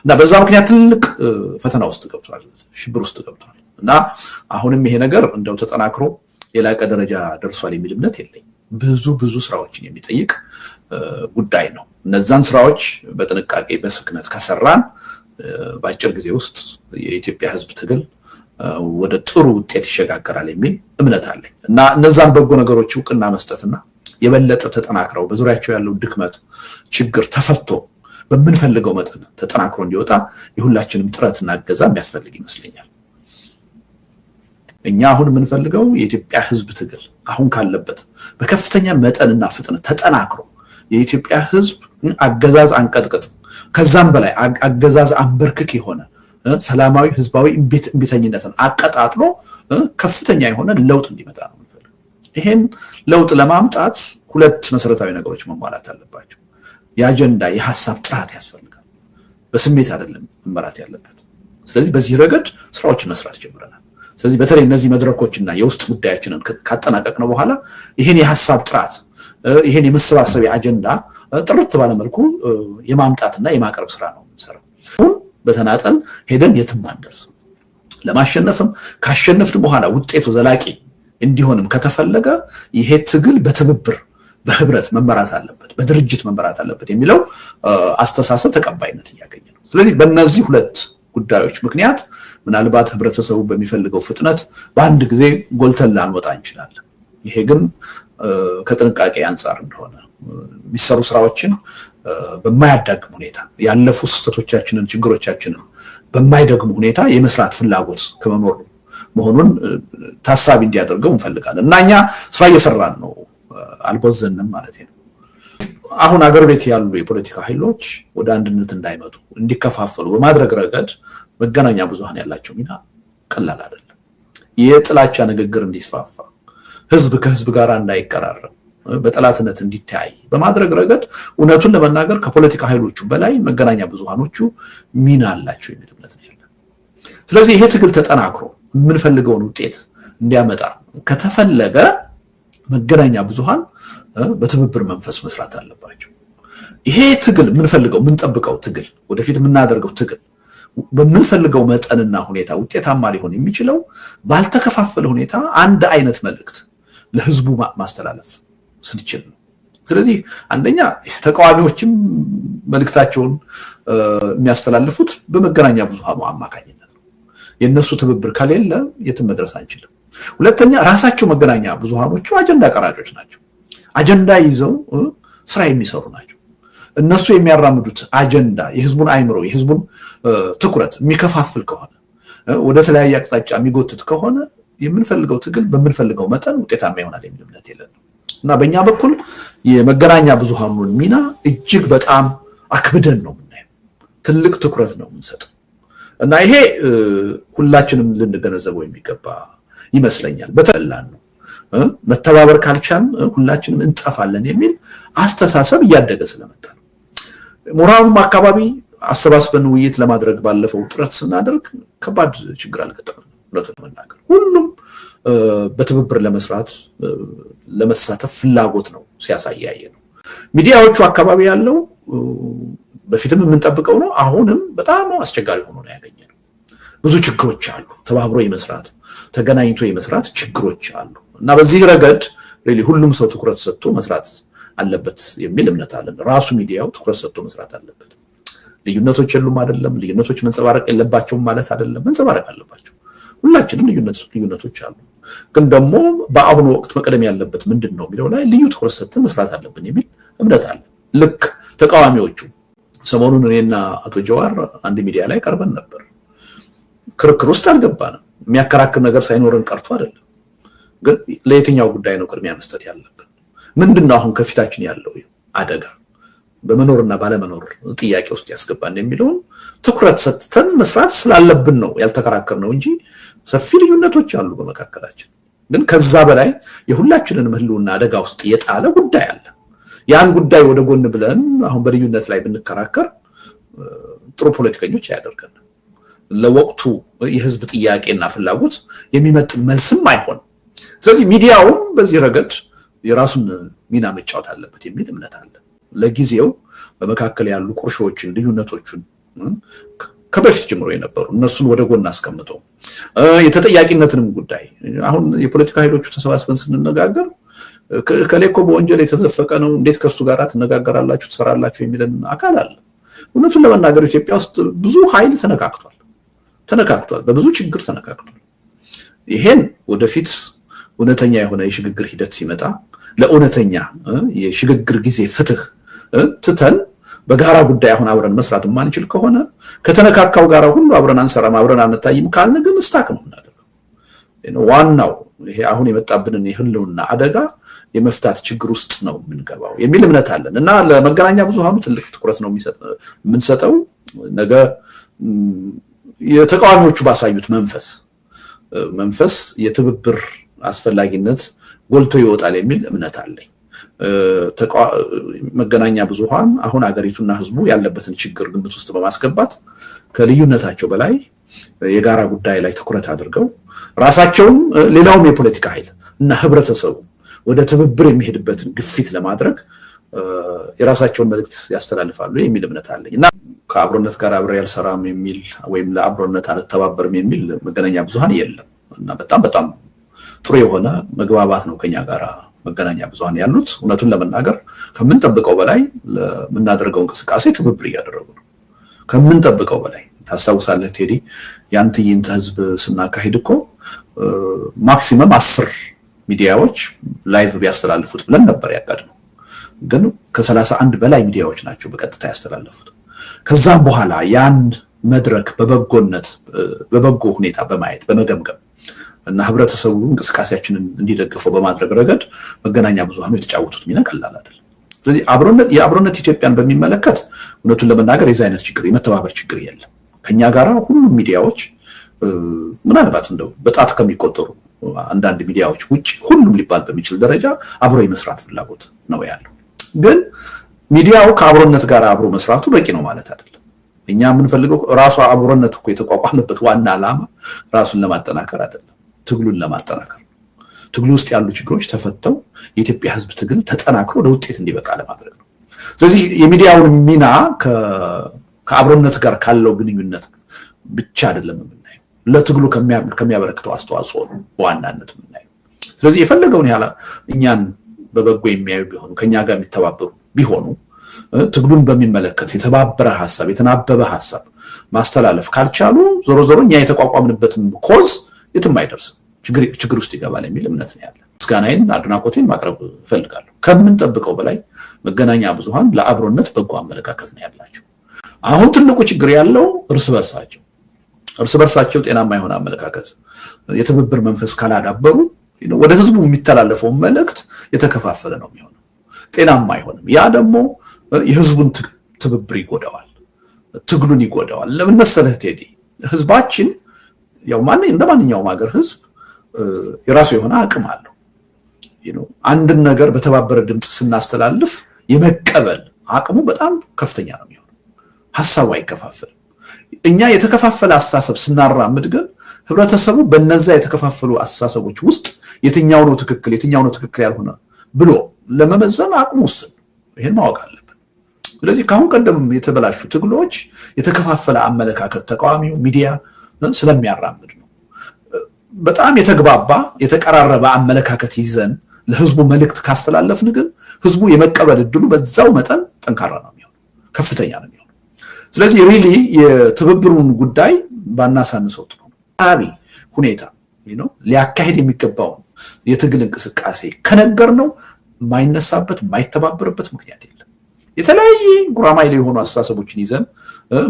እና በዛ ምክንያት ትልቅ ፈተና ውስጥ ገብቷል ሽብር ውስጥ ገብቷል እና አሁንም ይሄ ነገር እንደው ተጠናክሮ የላቀ ደረጃ ደርሷል የሚል እምነት የለኝ ብዙ ስራዎችን የሚጠይቅ ጉዳይ ነው እነዛን ስራዎች በጥንቃቄ በስክነት ከሰራን በአጭር ጊዜ ውስጥ የኢትዮጵያ ህዝብ ትግል ወደ ጥሩ ውጤት ይሸጋገራል የሚል እምነት አለኝ እና እነዛን በጎ ነገሮች ዕውቅና መስጠትና የበለጠ ተጠናክረው በዙሪያቸው ያለው ድክመት ችግር ተፈቶ በመንፈልገው መጠን ተጠናክሮ እንዲወጣ የሁላችንም ጥረትና እገዛ የሚያስፈልግ ይመስለኛል እኛ አሁን የምንፈልገው የኢትዮጵያ ህዝብ ትግል አሁን ካለበት በከፍተኛ መጠንና ፍጥነት ተጠናክሮ የኢትዮጵያ ህዝብ አገዛዝ አንቀጥቅጥ ከዛም በላይ አገዛዝ አንበርክክ የሆነ ሰላማዊ ህዝባዊ እምቢተኝነትን አቀጣጥሎ ከፍተኛ የሆነ ለውጥ እንዲመጣ ነው የምንፈልገው ይሄን ለውጥ ለማምጣት ሁለት መሰረታዊ ነገሮች መሟላት አለባቸው የአጀንዳ የሐሳብ ጥራት ያስፈልጋል በስሜት አይደለም መመራት ያለበት ስለዚህ በዚህ ረገድ ስራዎችን መስራት ጀምረናል ስለዚህ በተለይ እነዚህ መድረኮችና የውስጥ ጉዳያችንን ካጠናቀቅነው በኋላ ይሄን የሐሳብ ጥራት ይሄን የመሰባሰቢያ አጀንዳ ጥርት ባለ መልኩ የማምጣትና የማቅረብ ስራ ነው የምንሰራው በተናጠል ሄደን የትም አንደርስ ለማሸነፍም ካሸነፍን በኋላ ውጤቱ ዘላቂ እንዲሆንም ከተፈለገ ይሄ ትግል በትብብር በህብረት መመራት አለበት በድርጅት መመራት አለበት የሚለው አስተሳሰብ ተቀባይነት ያገኘ ነው ስለዚህ በእነዚህ ሁለት ጉዳዮች ምክንያት ምናልባት ህብረተሰቡ በሚፈልገው ፍጥነት በአንድ ጊዜ ጎልተን ላንወጣ እንችላለን ይሄ ግን ከጥንቃቄ አንፃር እንደሆነ የሚሰሩ ስራዎችን በማያዳግም ሁኔታ ያለፉ ስህተቶቻችንን ችግሮቻችንን በማይደግም ሁኔታ የመስራት ፍላጎት ከመኖር መሆኑን ታሳቢ እንዲያደርገው እንፈልጋለን እናኛ ስራ እየሰራን ነው አልቦዘንም ማለት ነው አሁን አገር ቤት ያሉ የፖለቲካ ኃይሎች ወደ አንድነት እንዳይመጡ እንዲከፋፈሉ በማድረግ ረገድ መገናኛ ብዙሃን ያላቸው ሚና ቀላል አይደለም የጥላቻ ንግግር እንዲስፋፋ ህዝብ ከህዝብ ጋር እንዳይቀራረብ በጠላትነት እንዲታይ በማድረግ ረገድ እውነቱን ለመናገር ከፖለቲካ ኃይሎቹ በላይ መገናኛ ብዙሃኖቹ ሚና አላቸው የሚል እምነት ነው ያለው ስለዚህ ይሄ ትግል ተጠናክሮ የምንፈልገውን ውጤት እንዲያመጣ ከተፈለገ መገናኛ ብዙሃን በትብብር መንፈስ መስራት አለባቸው ይሄ ትግል የምንፈልገው የምንጠብቀው ትግል ወደፊት የምናደርገው ትግል በምንፈልገው መጠንና ሁኔታ ውጤታማ ሊሆን የሚችለው ባልተከፋፈለ ሁኔታ አንድ አይነት መልእክት ለህዝቡ ማስተላለፍ ስንችል ነው ስለዚህ አንደኛ ተቃዋሚዎችም መልእክታቸውን የሚያስተላልፉት በመገናኛ ብዙሃኑ አማካኝነት ነው የነሱ ትብብር ከሌለ የትም መድረስ አንችልም ሁለተኛ ራሳቸው መገናኛ ብዙሃኖቹ አጀንዳ ቀራጮች ናቸው አጀንዳ ይዘው ስራ የሚሰሩ ናቸው እነሱ የሚያራምዱት አጀንዳ የህዝቡን አይምሮ የህዝቡን ትኩረት የሚከፋፍል ከሆነ ወደ ተለያየ አቅጣጫ የሚጎትት ከሆነ የምንፈልገው ትግል በምንፈልገው መጠን ውጤታማ ይሆናል የሚል እምነት የለንም እና በእኛ በኩል የመገናኛ ብዙሃኑን ሚና እጅግ በጣም አክብደን ነው የምናየው ትልቅ ትኩረት ነው የምንሰጠው እና ይሄ ሁላችንም ልንገነዘበው የሚገባ ይመስለኛል በተላን ነው መተባበር ካልቻን ሁላችንም እንጠፋለን የሚል አስተሳሰብ እያደገ ስለመጣ ነው ሞራሉም አካባቢ አሰባስበን ውይይት ለማድረግ ባለፈው ጥረት ስናደርግ ከባድ ችግር አልገጠመንም ለተመናገር ሁሉም በትብብር ለመስራት ለመሳተፍ ፍላጎት ነው ሲያሳይ ያየነው። ሚዲያዎቹ አካባቢ ያለው በፊትም የምንጠብቀው ነው፣ አሁንም በጣም አስቸጋሪ ሆኖ ነው ያገኘነው። ብዙ ችግሮች አሉ። ተባብሮ የመስራት ተገናኝቶ የመስራት ችግሮች አሉ እና በዚህ ረገድ ሁሉም ሰው ትኩረት ሰጥቶ መስራት አለበት የሚል እምነት አለን። ራሱ ሚዲያው ትኩረት ሰጥቶ መስራት አለበት። ልዩነቶች የሉም አይደለም፣ ልዩነቶች መንጸባረቅ የለባቸውም ማለት አይደለም፣ መንጸባረቅ አለባቸው። ሁላችንም ልዩነቶች አሉ። ግን ደግሞ በአሁኑ ወቅት መቅደም ያለበት ምንድነው የሚለው ላይ ልዩ ትኩረት ሰጥተን መስራት አለብን የሚል እምነት አለ። ልክ ተቃዋሚዎቹ ሰሞኑን እኔና አቶ ጀዋር አንድ ሚዲያ ላይ ቀርበን ነበር። ክርክር ውስጥ አልገባንም። የሚያከራክር ነገር ሳይኖረን ቀርቶ አይደለም። ግን ለየትኛው ጉዳይ ነው ቅድሚያ መስጠት ያለብን? ምንድነው አሁን ከፊታችን ያለው አደጋ በመኖርና ባለመኖር ጥያቄ ውስጥ ያስገባን የሚለውን ትኩረት ሰጥተን መስራት ስላለብን ነው ያልተከራከርነው እንጂ ሰፊ ልዩነቶች አሉ በመካከላችን። ግን ከዛ በላይ የሁላችንን ህልውና አደጋ ውስጥ የጣለ ጉዳይ አለ። ያን ጉዳይ ወደ ጎን ብለን አሁን በልዩነት ላይ ብንከራከር ጥሩ ፖለቲከኞች ያደርገናል። ለወቅቱ የህዝብ ጥያቄና ፍላጎት የሚመጥን መልስም አይሆንም። ስለዚህ ሚዲያውም በዚህ ረገድ የራሱን ሚና መጫወት አለበት የሚል እምነት አለ። ለጊዜው በመካከል ያሉ ቁርሾችን፣ ልዩነቶችን ከበፊት ጀምሮ የነበሩ እነሱን ወደ ጎን አስቀምጦ የተጠያቂነትንም ጉዳይ አሁን የፖለቲካ ኃይሎቹ ተሰባስበን ስንነጋገር ከሌኮ በወንጀል የተዘፈቀ ነው እንዴት ከሱ ጋር ትነጋገራላችሁ ትሰራላችሁ የሚልን አካል አለ። እውነቱን ለመናገር ኢትዮጵያ ውስጥ ብዙ ኃይል ተነካክቷል፣ በብዙ ችግር ተነካክቷል። ይሄን ወደፊት እውነተኛ የሆነ የሽግግር ሂደት ሲመጣ ለእውነተኛ የሽግግር ጊዜ ፍትህ ትተን በጋራ ጉዳይ አሁን አብረን መስራት ማንችል ከሆነ ከተነካካው ጋራ ሁሉ አብረን አንሰራም፣ አብረን አንታይም ካልን ግን ስታክ ነው እናደርገው። ዋናው ይሄ አሁን የመጣብንን የህልውና አደጋ የመፍታት ችግር ውስጥ ነው የምንገባው የሚል እምነት አለን እና ለመገናኛ ብዙሃኑ ትልቅ ትኩረት ነው የምንሰጠው። ነገ የተቃዋሚዎቹ ባሳዩት መንፈስ የትብብር አስፈላጊነት ጎልቶ ይወጣል የሚል እምነት አለኝ። መገናኛ ብዙሃን አሁን አገሪቱና ህዝቡ ያለበትን ችግር ግምት ውስጥ በማስገባት ከልዩነታቸው በላይ የጋራ ጉዳይ ላይ ትኩረት አድርገው ራሳቸውም ሌላውም የፖለቲካ ኃይል እና ህብረተሰቡ ወደ ትብብር የሚሄድበትን ግፊት ለማድረግ የራሳቸውን መልእክት ያስተላልፋሉ የሚል እምነት አለኝ እና ከአብሮነት ጋር አብሬ ያልሰራም የሚል ወይም ለአብሮነት አልተባበርም የሚል መገናኛ ብዙሃን የለም እና በጣም ጥሩ የሆነ መግባባት ነው ከኛ ጋር መገናኛ ብዙሃን ያሉት። እውነቱን ለመናገር ከምንጠብቀው በላይ ለምናደርገው እንቅስቃሴ ትብብር እያደረጉ ነው። ከምንጠብቀው በላይ ታስታውሳለህ ቴዲ፣ ያን ትዕይንተ ህዝብ ስናካሂድ እኮ ማክሲመም 10 ሚዲያዎች ላይቭ ቢያስተላልፉት ብለን ነበር ያቀድነው። ግን ከ31 በላይ ሚዲያዎች ናቸው በቀጥታ ያስተላልፉት። ከዛም በኋላ ያን መድረክ በበጎ ሁኔታ በማየት በመገምገም እና ህብረተሰቡ እንቅስቃሴያችንን እንዲደግፈው በማድረግ ረገድ መገናኛ ብዙሃኑ የተጫወቱት ሚና ቀላል አይደለም። ስለዚህ የአብሮነት ኢትዮጵያን በሚመለከት እውነቱን ለመናገር የዚህ አይነት ችግር የመተባበር ችግር የለም። ከኛ ጋራ ሁሉም ሚዲያዎች ምናልባት እንደው በጣት ከሚቆጠሩ አንዳንድ ሚዲያዎች ውጭ ሁሉም ሊባል በሚችል ደረጃ አብሮ የመስራት ፍላጎት ነው ያለው። ግን ሚዲያው ከአብሮነት ጋር አብሮ መስራቱ በቂ ነው ማለት አይደለም። እኛ የምንፈልገው ራሱ አብሮነት እኮ የተቋቋመበት ዋና ዓላማ ራሱን ለማጠናከር አይደለም፣ ትግሉን ለማጠናከር ነው። ትግሉ ውስጥ ያሉ ችግሮች ተፈተው የኢትዮጵያ ህዝብ ትግል ተጠናክሮ ለውጤት እንዲበቃ ለማድረግ ነው። ስለዚህ የሚዲያውን ሚና ከአብሮነት ጋር ካለው ግንኙነት ብቻ አይደለም የምናየው፣ ለትግሉ ከሚያበረክተው አስተዋጽኦ ነው በዋናነት የምናየው። ስለዚህ የፈለገውን ያህል እኛን በበጎ የሚያዩ ቢሆኑ ከኛ ጋር የሚተባበሩ ቢሆኑ ትግሉን በሚመለከት የተባበረ ሐሳብ የተናበበ ሐሳብ ማስተላለፍ ካልቻሉ ዞሮ እኛ የተቋቋምንበትን ኮዝ የትም አይደርስም፣ ችግር ውስጥ ይገባል የሚል እምነት ነው ያለ። ምስጋናዬን አድናቆቴን ማቅረብ እፈልጋለሁ። ከምንጠብቀው በላይ መገናኛ ብዙሃን ለአብሮነት በጎ አመለካከት ነው ያላቸው። አሁን ትልቁ ችግር ያለው እርስ በርሳቸው ጤናማ የሆነ አመለካከት የትብብር መንፈስ ካላዳበሩ ወደ ህዝቡ የሚተላለፈው መልእክት የተከፋፈለ ነው የሚሆነው፣ ጤናማ አይሆንም። ያ ደግሞ የህዝቡን ትብብር ይጎዳዋል፣ ትግሉን ይጎዳዋል። ለምን መሰለህ ቴዲ፣ ህዝባችን ያው እንደ ማንኛውም ሀገር ህዝብ የራሱ የሆነ አቅም አለው። አንድን ነገር በተባበረ ድምፅ ስናስተላልፍ የመቀበል አቅሙ በጣም ከፍተኛ ነው የሚሆነው። ሐሳቡ አይከፋፈልም። እኛ የተከፋፈለ አስተሳሰብ ስናራምድ ግን ህብረተሰቡ በእነዛ የተከፋፈሉ አስተሳሰቦች ውስጥ የትኛው ነው ትክክል ያልሆነ ብሎ ለመመዘን አቅሙ ውስን፣ ይሄን ማወቅ አለብን። ስለዚህ ካሁን ቀደም የተበላሹ ትግሎች የተከፋፈለ አመለካከት ተቃዋሚው ሚዲያ ስለሚያራምድ ነው። በጣም የተግባባ የተቀራረበ አመለካከት ይዘን ለህዝቡ መልእክት ካስተላለፍን ግን ህዝቡ የመቀበል እድሉ በዛው መጠን ጠንካራ ነው የሚሆነው፣ ከፍተኛ ነው የሚሆነው። ስለዚህ ሪሊ የትብብሩን ጉዳይ ባናሳንሰው ጥሩ ነው። አቢ ሁኔታ ሊያካሄድ የሚገባውን የትግል እንቅስቃሴ ከነገር ነው የማይነሳበት የማይተባበርበት ምክንያት የለም። የተለያየ ጉራማይሌ የሆኑ አስተሳሰቦችን ይዘን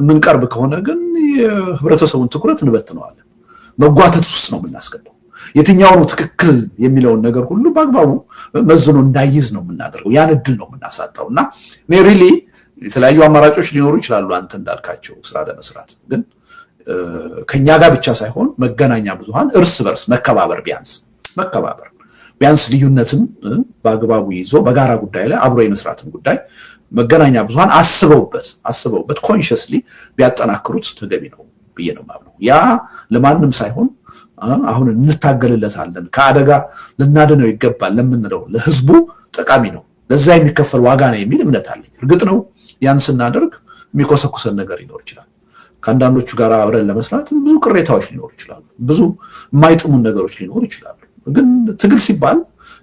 ምንቀርብ ከሆነ ግን የህብረተሰቡን ትኩረት እንበትነዋለን፣ መጓተት ውስጥ ነው የምናስገባው። የትኛው ነው ትክክል የሚለውን ነገር ሁሉ በአግባቡ መዝኖ እንዳይዝ ነው የምናደርገው፣ ያን እድል ነው የምናሳጣው። እና ሪሊ የተለያዩ አማራጮች ሊኖሩ ይችላሉ አንተ እንዳልካቸው ስራ ለመስራት ግን ከኛ ጋር ብቻ ሳይሆን መገናኛ ብዙሃን እርስ በርስ መከባበር ቢያንስ ልዩነትን በአግባቡ ይዞ በጋራ ጉዳይ ላይ አብሮ የመስራትን ጉዳይ መገናኛ ብዙሃን አስበውበት ኮንሽስሊ ቢያጠናክሩት ተገቢ ነው ብዬ ነው የማምነው። ያ ለማንም ሳይሆን አሁን እንታገልለታለን ከአደጋ ልናድነው ይገባል ለምንለው ለህዝቡ ጠቃሚ ነው፣ ለዛ የሚከፈል ዋጋ ነው የሚል እምነት አለኝ። እርግጥ ነው ያን ስናደርግ የሚኮሰኩሰን ነገር ይኖር ይችላል። ከአንዳንዶቹ ጋር አብረን ለመስራት ብዙ ቅሬታዎች ሊኖሩ ይችላሉ፣ ብዙ የማይጥሙን ነገሮች ሊኖሩ ይችላሉ። ግን ትግል ሲባል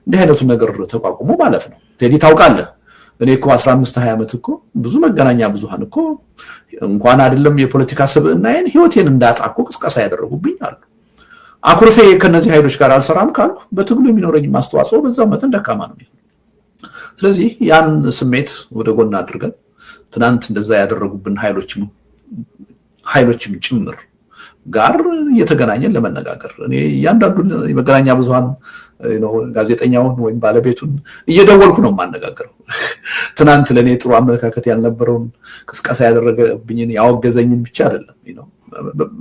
እንዲህ አይነቱን ነገር ተቋቁሞ ማለፍ ነው። ቴዲ ታውቃለህ፣ እኔ እኮ 15-20 ዓመት እኮ ብዙ መገናኛ ብዙሃን እኮ እንኳን አይደለም የፖለቲካ ስብዕናዬን ህይወቴን እንዳጣ እኮ ቅስቀሳ ያደረጉብኝ አሉ። አኩርፌ ከነዚህ ኃይሎች ጋር አልሰራም ካልኩ በትግሉ የሚኖረኝ ማስተዋጽኦ በዛው መጠን ደካማ ነው የሚሆነው። ስለዚህ ያን ስሜት ወደ ጎን አድርገን ትናንት እንደዛ ያደረጉብን ኃይሎችም ጭምር ጋር እየተገናኘን ለመነጋገር እኔ እያንዳንዱን የመገናኛ ብዙሃን ጋዜጠኛውን ወይም ባለቤቱን እየደወልኩ ነው የማነጋገረው። ትናንት ለእኔ ጥሩ አመለካከት ያልነበረውን ቅስቀሳ ያደረገብኝን ያወገዘኝን ብቻ አይደለም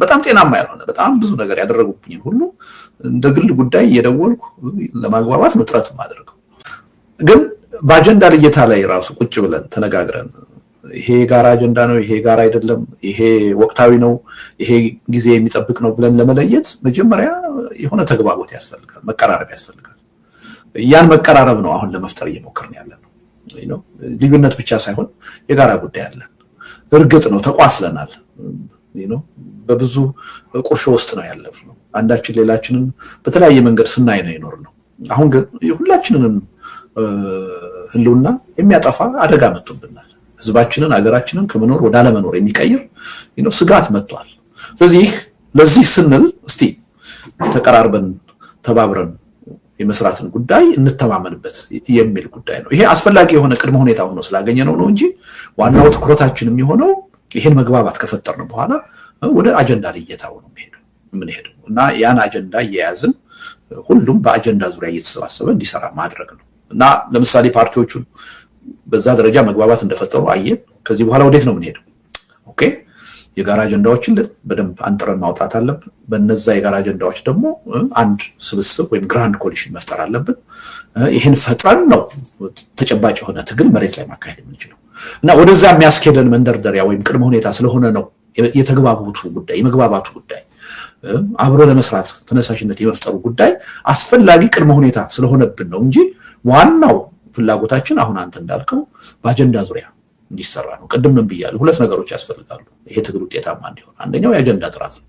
በጣም ጤናማ ያልሆነ በጣም ብዙ ነገር ያደረጉብኝን ሁሉ እንደ ግል ጉዳይ እየደወልኩ ለማግባባት ነው ጥረት የማደርገው። ግን በአጀንዳ ልየታ ላይ ራሱ ቁጭ ብለን ተነጋግረን ይሄ ጋራ አጀንዳ ነው፣ ይሄ ጋራ አይደለም፣ ይሄ ወቅታዊ ነው፣ ይሄ ጊዜ የሚጠብቅ ነው ብለን ለመለየት መጀመሪያ የሆነ ተግባቦት ያስፈልጋል፣ መቀራረብ ያስፈልጋል። ያን መቀራረብ ነው አሁን ለመፍጠር እየሞከርን ያለ ነው። ልዩነት ብቻ ሳይሆን የጋራ ጉዳይ አለን። እርግጥ ነው ተቋስለናል፣ በብዙ ቁርሾ ውስጥ ነው ያለፍነው። አንዳችን ሌላችንን በተለያየ መንገድ ስናይ ነው የኖርነው። አሁን ግን ሁላችንንም ህልውና የሚያጠፋ አደጋ መጥቶብናል። ህዝባችንን ሀገራችንን ከመኖር ወደ አለመኖር የሚቀይር ስጋት መጥቷል። ስለዚህ ለዚህ ስንል እስቲ ተቀራርበን ተባብረን የመስራትን ጉዳይ እንተማመንበት የሚል ጉዳይ ነው። ይሄ አስፈላጊ የሆነ ቅድመ ሁኔታ ሆኖ ስላገኘነው ነው እንጂ ዋናው ትኩረታችን የሚሆነው ይሄን መግባባት ከፈጠርን በኋላ ወደ አጀንዳ ልየታው ነው የምንሄደው እና ያን አጀንዳ እየያዝን ሁሉም በአጀንዳ ዙሪያ እየተሰባሰበ እንዲሰራ ማድረግ ነው እና ለምሳሌ ፓርቲዎቹን በዛ ደረጃ መግባባት እንደፈጠሩ አየን። ከዚህ በኋላ ወዴት ነው የምንሄደው? ኦኬ የጋራ አጀንዳዎችን በደንብ አንጥረን ማውጣት አለብን። በነዛ የጋራ አጀንዳዎች ደግሞ አንድ ስብስብ ወይም ግራንድ ኮሊሽን መፍጠር አለብን። ይህን ፈጥረን ነው ተጨባጭ የሆነ ትግል መሬት ላይ ማካሄድ የምንችለው እና ወደዛ የሚያስኬደን መንደርደሪያ ወይም ቅድመ ሁኔታ ስለሆነ ነው የተግባባቱ ጉዳይ የመግባባቱ ጉዳይ አብሮ ለመስራት ተነሳሽነት የመፍጠሩ ጉዳይ አስፈላጊ ቅድመ ሁኔታ ስለሆነብን ነው እንጂ ዋናው ፍላጎታችን አሁን አንተ እንዳልከው በአጀንዳ ዙሪያ እንዲሰራ ነው። ቅድም ምን ብያለሁ? ሁለት ነገሮች ያስፈልጋሉ ይሄ ትግል ውጤታማ እንዲሆን። አንደኛው የአጀንዳ ጥራት ነው።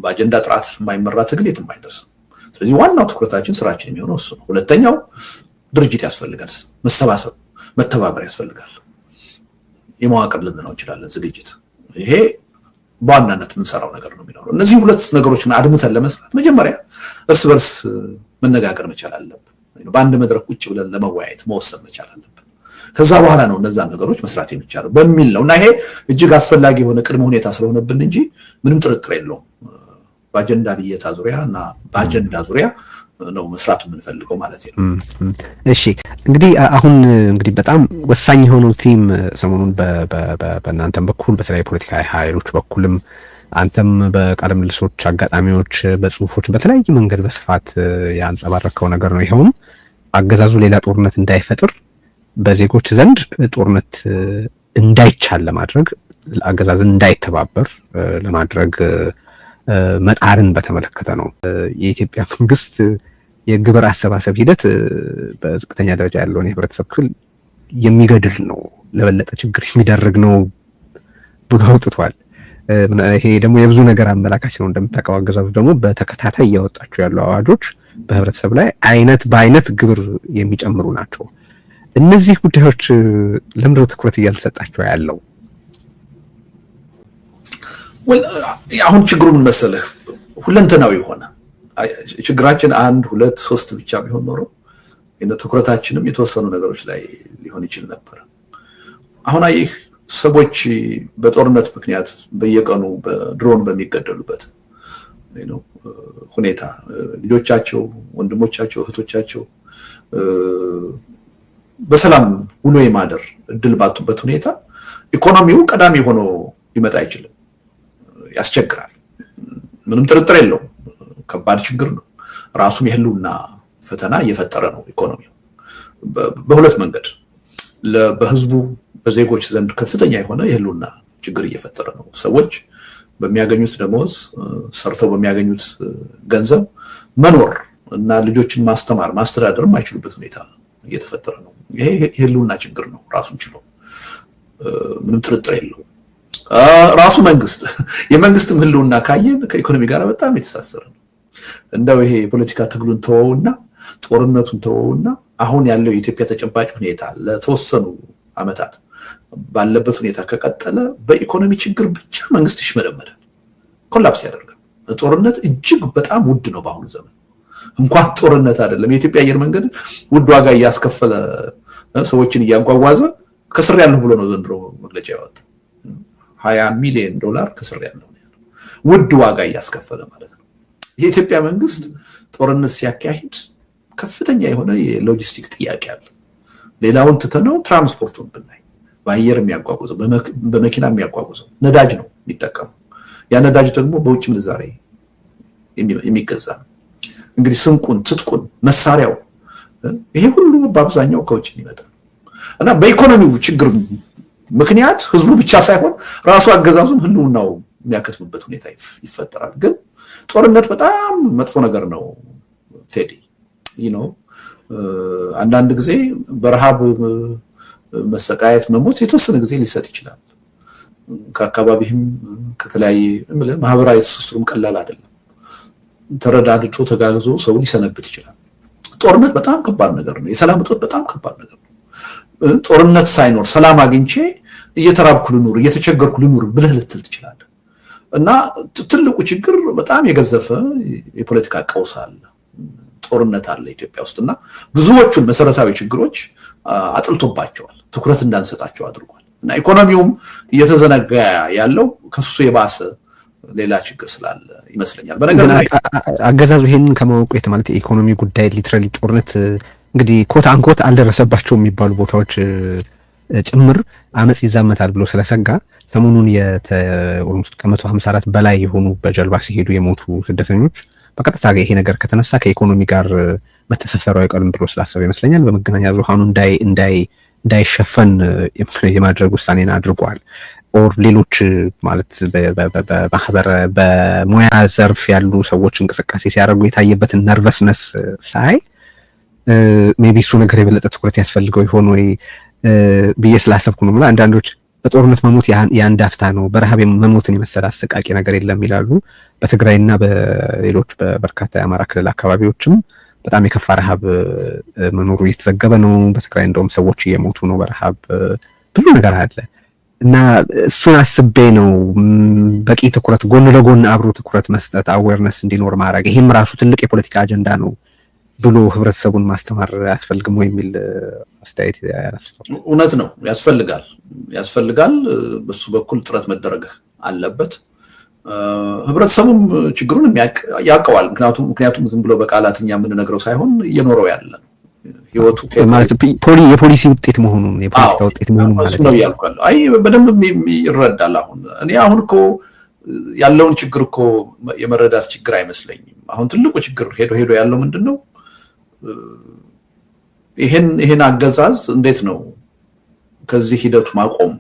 በአጀንዳ ጥራት የማይመራ ትግል የትም አይደርስም። ስለዚህ ዋናው ትኩረታችን ስራችን የሚሆነው እሱ ነው። ሁለተኛው ድርጅት ያስፈልጋል፣ መሰባሰብ፣ መተባበር ያስፈልጋል። የመዋቅር ልንለው እንችላለን ዝግጅት። ይሄ በዋናነት የምንሰራው ነገር ነው የሚኖረው። እነዚህ ሁለት ነገሮችን አድምተን ለመስራት መጀመሪያ እርስ በርስ መነጋገር መቻል አለብን። በአንድ መድረክ ቁጭ ብለን ለመወያየት መወሰን መቻል አለብን። ከዛ በኋላ ነው እነዛ ነገሮች መስራት የሚቻለው በሚል ነው እና ይሄ እጅግ አስፈላጊ የሆነ ቅድመ ሁኔታ ስለሆነብን እንጂ ምንም ጥርጥር የለውም። በአጀንዳ ልየታ ዙሪያ እና በአጀንዳ ዙሪያ ነው መስራት የምንፈልገው ማለት ነው። እሺ እንግዲህ አሁን በጣም ወሳኝ የሆነው ቲም ሰሞኑን በእናንተም በኩል በተለያዩ ፖለቲካ ኃይሎች በኩልም አንተም በቃለ ምልልሶች አጋጣሚዎች በጽሁፎች በተለያየ መንገድ በስፋት ያንጸባረከው ነገር ነው። ይሄውም አገዛዙ ሌላ ጦርነት እንዳይፈጥር በዜጎች ዘንድ ጦርነት እንዳይቻል ለማድረግ አገዛዝን እንዳይተባበር ለማድረግ መጣርን በተመለከተ ነው። የኢትዮጵያ መንግስት የግብር አሰባሰብ ሂደት በዝቅተኛ ደረጃ ያለውን የህብረተሰብ ክፍል የሚገድል ነው፣ ለበለጠ ችግር የሚዳርግ ነው ብሎ አውጥቷል። ይሄ ደግሞ የብዙ ነገር አመላካች ነው። እንደምታውቀው አገዛዙ ደግሞ በተከታታይ እያወጣቸው ያሉ አዋጆች በህብረተሰብ ላይ አይነት በአይነት ግብር የሚጨምሩ ናቸው። እነዚህ ጉዳዮች ለምንድነው ትኩረት እያልተሰጣቸው ያለው? አሁን ችግሩ ምን መሰለህ፣ ሁለንተናዊ ሆነ። ችግራችን 1 2 3 ብቻ ቢሆን ኖሮ ትኩረታችንም የተወሰኑ ነገሮች ላይ ሊሆን ይችል ነበር። አሁን አይህ ሰዎች በጦርነት ምክንያት በየቀኑ በድሮን በሚገደሉበት ሁኔታ ልጆቻቸው፣ ወንድሞቻቸው፣ እህቶቻቸው በሰላም ውሎ የማደር እድል ባጡበት ሁኔታ ኢኮኖሚው ቀዳሚ ሆኖ ሊመጣ አይችልም፣ ያስቸግራል። ምንም ጥርጥር የለውም። ከባድ ችግር ነው። ራሱም የህልውና ፈተና እየፈጠረ ነው ኢኮኖሚው በሁለት መንገድ። በህዝቡ በዜጎች ዘንድ ከፍተኛ የሆነ የህልውና ችግር እየፈጠረ ነው። ሰዎች በሚያገኙት ደሞዝ ሰርተው በሚያገኙት ገንዘብ መኖር እና ልጆችን ማስተማር ማስተዳደር የማይችሉበት ሁኔታ እየተፈጠረ ነው። ይሄ የህልውና ችግር ነው ራሱን ችሎ፣ ምንም ጥርጥር የለውም። ራሱ የመንግስትም ህልውና ካየን ከኢኮኖሚ ጋር በጣም የተሳሰረ ነው። እንደው ይሄ የፖለቲካ ትግሉን ተወውና ጦርነቱን ተወውና አሁን ያለው የኢትዮጵያ ተጨባጭ ሁኔታ ለተወሰኑ አመታት ባለበት ሁኔታ ከቀጠለ በኢኮኖሚ ችግር ብቻ መንግስት ይሽመደመዳል፣ ኮላፕስ ያደርጋል። ጦርነት እጅግ በጣም ውድ ነው በአሁኑ ዘመን። እንኳን ጦርነት አይደለም፣ የኢትዮጵያ አየር መንገድ ውድ ዋጋ እያስከፈለ ሰዎችን እያጓጓዘ ከስር ያለሁ ብሎ ነው ዘንድሮ መግለጫ ያወጣው። $20 ሚሊዮን ከስር ያለሁ ነው ያለው፣ ውድ ዋጋ እያስከፈለ ማለት ነው። የኢትዮጵያ መንግስት ጦርነት ሲያካሂድ ከፍተኛ የሆነ የሎጂስቲክ ጥያቄ አለ። ሌላውን ትተነው ትራንስፖርቱን ብናይ በአየር የሚያጓጉዘው በመኪና የሚያጓጉዘው ነዳጅ ነው የሚጠቀመው። ያ ነዳጅ ደግሞ በውጭ ምንዛሬ የሚገዛ ነው። እንግዲህ ስንቁን፣ ትጥቁን፣ መሳሪያው ይሄ ሁሉ በአብዛኛው ከውጭ ይመጣል እና በኢኮኖሚው ችግር ምክንያት ህዝቡ ብቻ ሳይሆን ራሱ አገዛዙም ህልውናው የሚያከትምበት ሁኔታ ይፈጠራል። ግን ጦርነት በጣም መጥፎ ነገር ነው ቴዲ። አንዳንድ ጊዜ በረሃብ መሰቃየት፣ መሞት የተወሰነ ጊዜ ሊሰጥ ይችላል። ከአካባቢህም ከተለያየ ማህበራዊ ትስስሩም ቀላል አይደለም። ተረዳድቶ ተጋግዞ ሰው ሊሰነብት ይችላል። ጦርነት በጣም ከባድ ነገር ነው። የሰላም እጦት በጣም ከባድ ነገር ነው። ጦርነት ሳይኖር ሰላም አግኝቼ እየተራብኩ ልኑር፣ እየተቸገርኩ ልኑር ብለህ ልትል ትችላለህ። እና ትልቁ ችግር በጣም የገዘፈ የፖለቲካ ቀውስ አለ፣ ጦርነት አለ ኢትዮጵያ ውስጥ እና ብዙዎቹን መሰረታዊ ችግሮች አጥልቶባቸዋል፣ ትኩረት እንዳንሰጣቸው አድርጓል። እና ኢኮኖሚውም እየተዘነጋ ያለው ከሱ የባሰ ሌላ ችግር ስላለ ይመስለኛል። በነገር ላይ አገዛዙ ይሄንን ከማወቁ ማለት የኢኮኖሚ ጉዳይ ሊትራሊ ጦርነት እንግዲህ ኮት አንኮት አልደረሰባቸው የሚባሉ ቦታዎች ጭምር አመጽ ይዛመታል ብሎ ስለሰጋ ሰሞኑን ኦልሞስት ከ154 በላይ የሆኑ በጀልባ ሲሄዱ የሞቱ ስደተኞች በቀጥታ ይሄ ነገር ከተነሳ ከኢኮኖሚ ጋር መተሳሰሩ አይቀርም ብሎ ስላሰበ ይመስለኛል በመገናኛ ብዙሃኑ እንዳይሸፈን የማድረግ ውሳኔን አድርጓል። ኦር ሌሎች ማለት በሙያ ዘርፍ ያሉ ሰዎች እንቅስቃሴ ሲያደርጉ የታየበትን ነርቨስነስ ሳይ ሜቢ እሱ ነገር የበለጠ ትኩረት ያስፈልገው ይሆን ወይ ብዬ ስላሰብኩ ነው። አንዳንዶች በጦርነት መሞት የአንድ አፍታ ነው፣ በረሃብ መሞትን የመሰለ አሰቃቂ ነገር የለም ይላሉ። በትግራይና በሌሎች በበርካታ የአማራ ክልል አካባቢዎችም በጣም የከፋ ረሃብ መኖሩ እየተዘገበ ነው። በትግራይ እንደውም ሰዎች እየሞቱ ነው በረሃብ። ብዙ ነገር አለ እና እሱን አስቤ ነው በቂ ትኩረት ጎን ለጎን አብሮ ትኩረት መስጠት፣ አዌርነስ እንዲኖር ማድረግ፣ ይሄም ራሱ ትልቅ የፖለቲካ አጀንዳ ነው ብሎ ህብረተሰቡን ማስተማር ያስፈልግም ወይ የሚል አስተያየት ያነሳው። እውነት ነው፣ ያስፈልጋል። በሱ በኩል ጥረት መደረግ አለበት። ህብረተሰቡም ችግሩን ያውቀዋል። ምክንያቱም ዝም ብሎ በቃላትኛ የምንነግረው ሳይሆን እየኖረው ያለ ነው። ህይወቱ ማለት የፖሊሲ ውጤት መሆኑን የፖለቲካ ውጤት መሆኑን ማለት ነው ያልኳለሁ። አይ በደንብ ይረዳል። አሁን እኮ ያለውን ችግር እኮ የመረዳት ችግር አይመስለኝም። አሁን ትልቁ ችግር ሄዶ ያለው ምንድነው? ይሄን አገዛዝ እንዴት ነው ከዚህ ሂደቱ ማቆም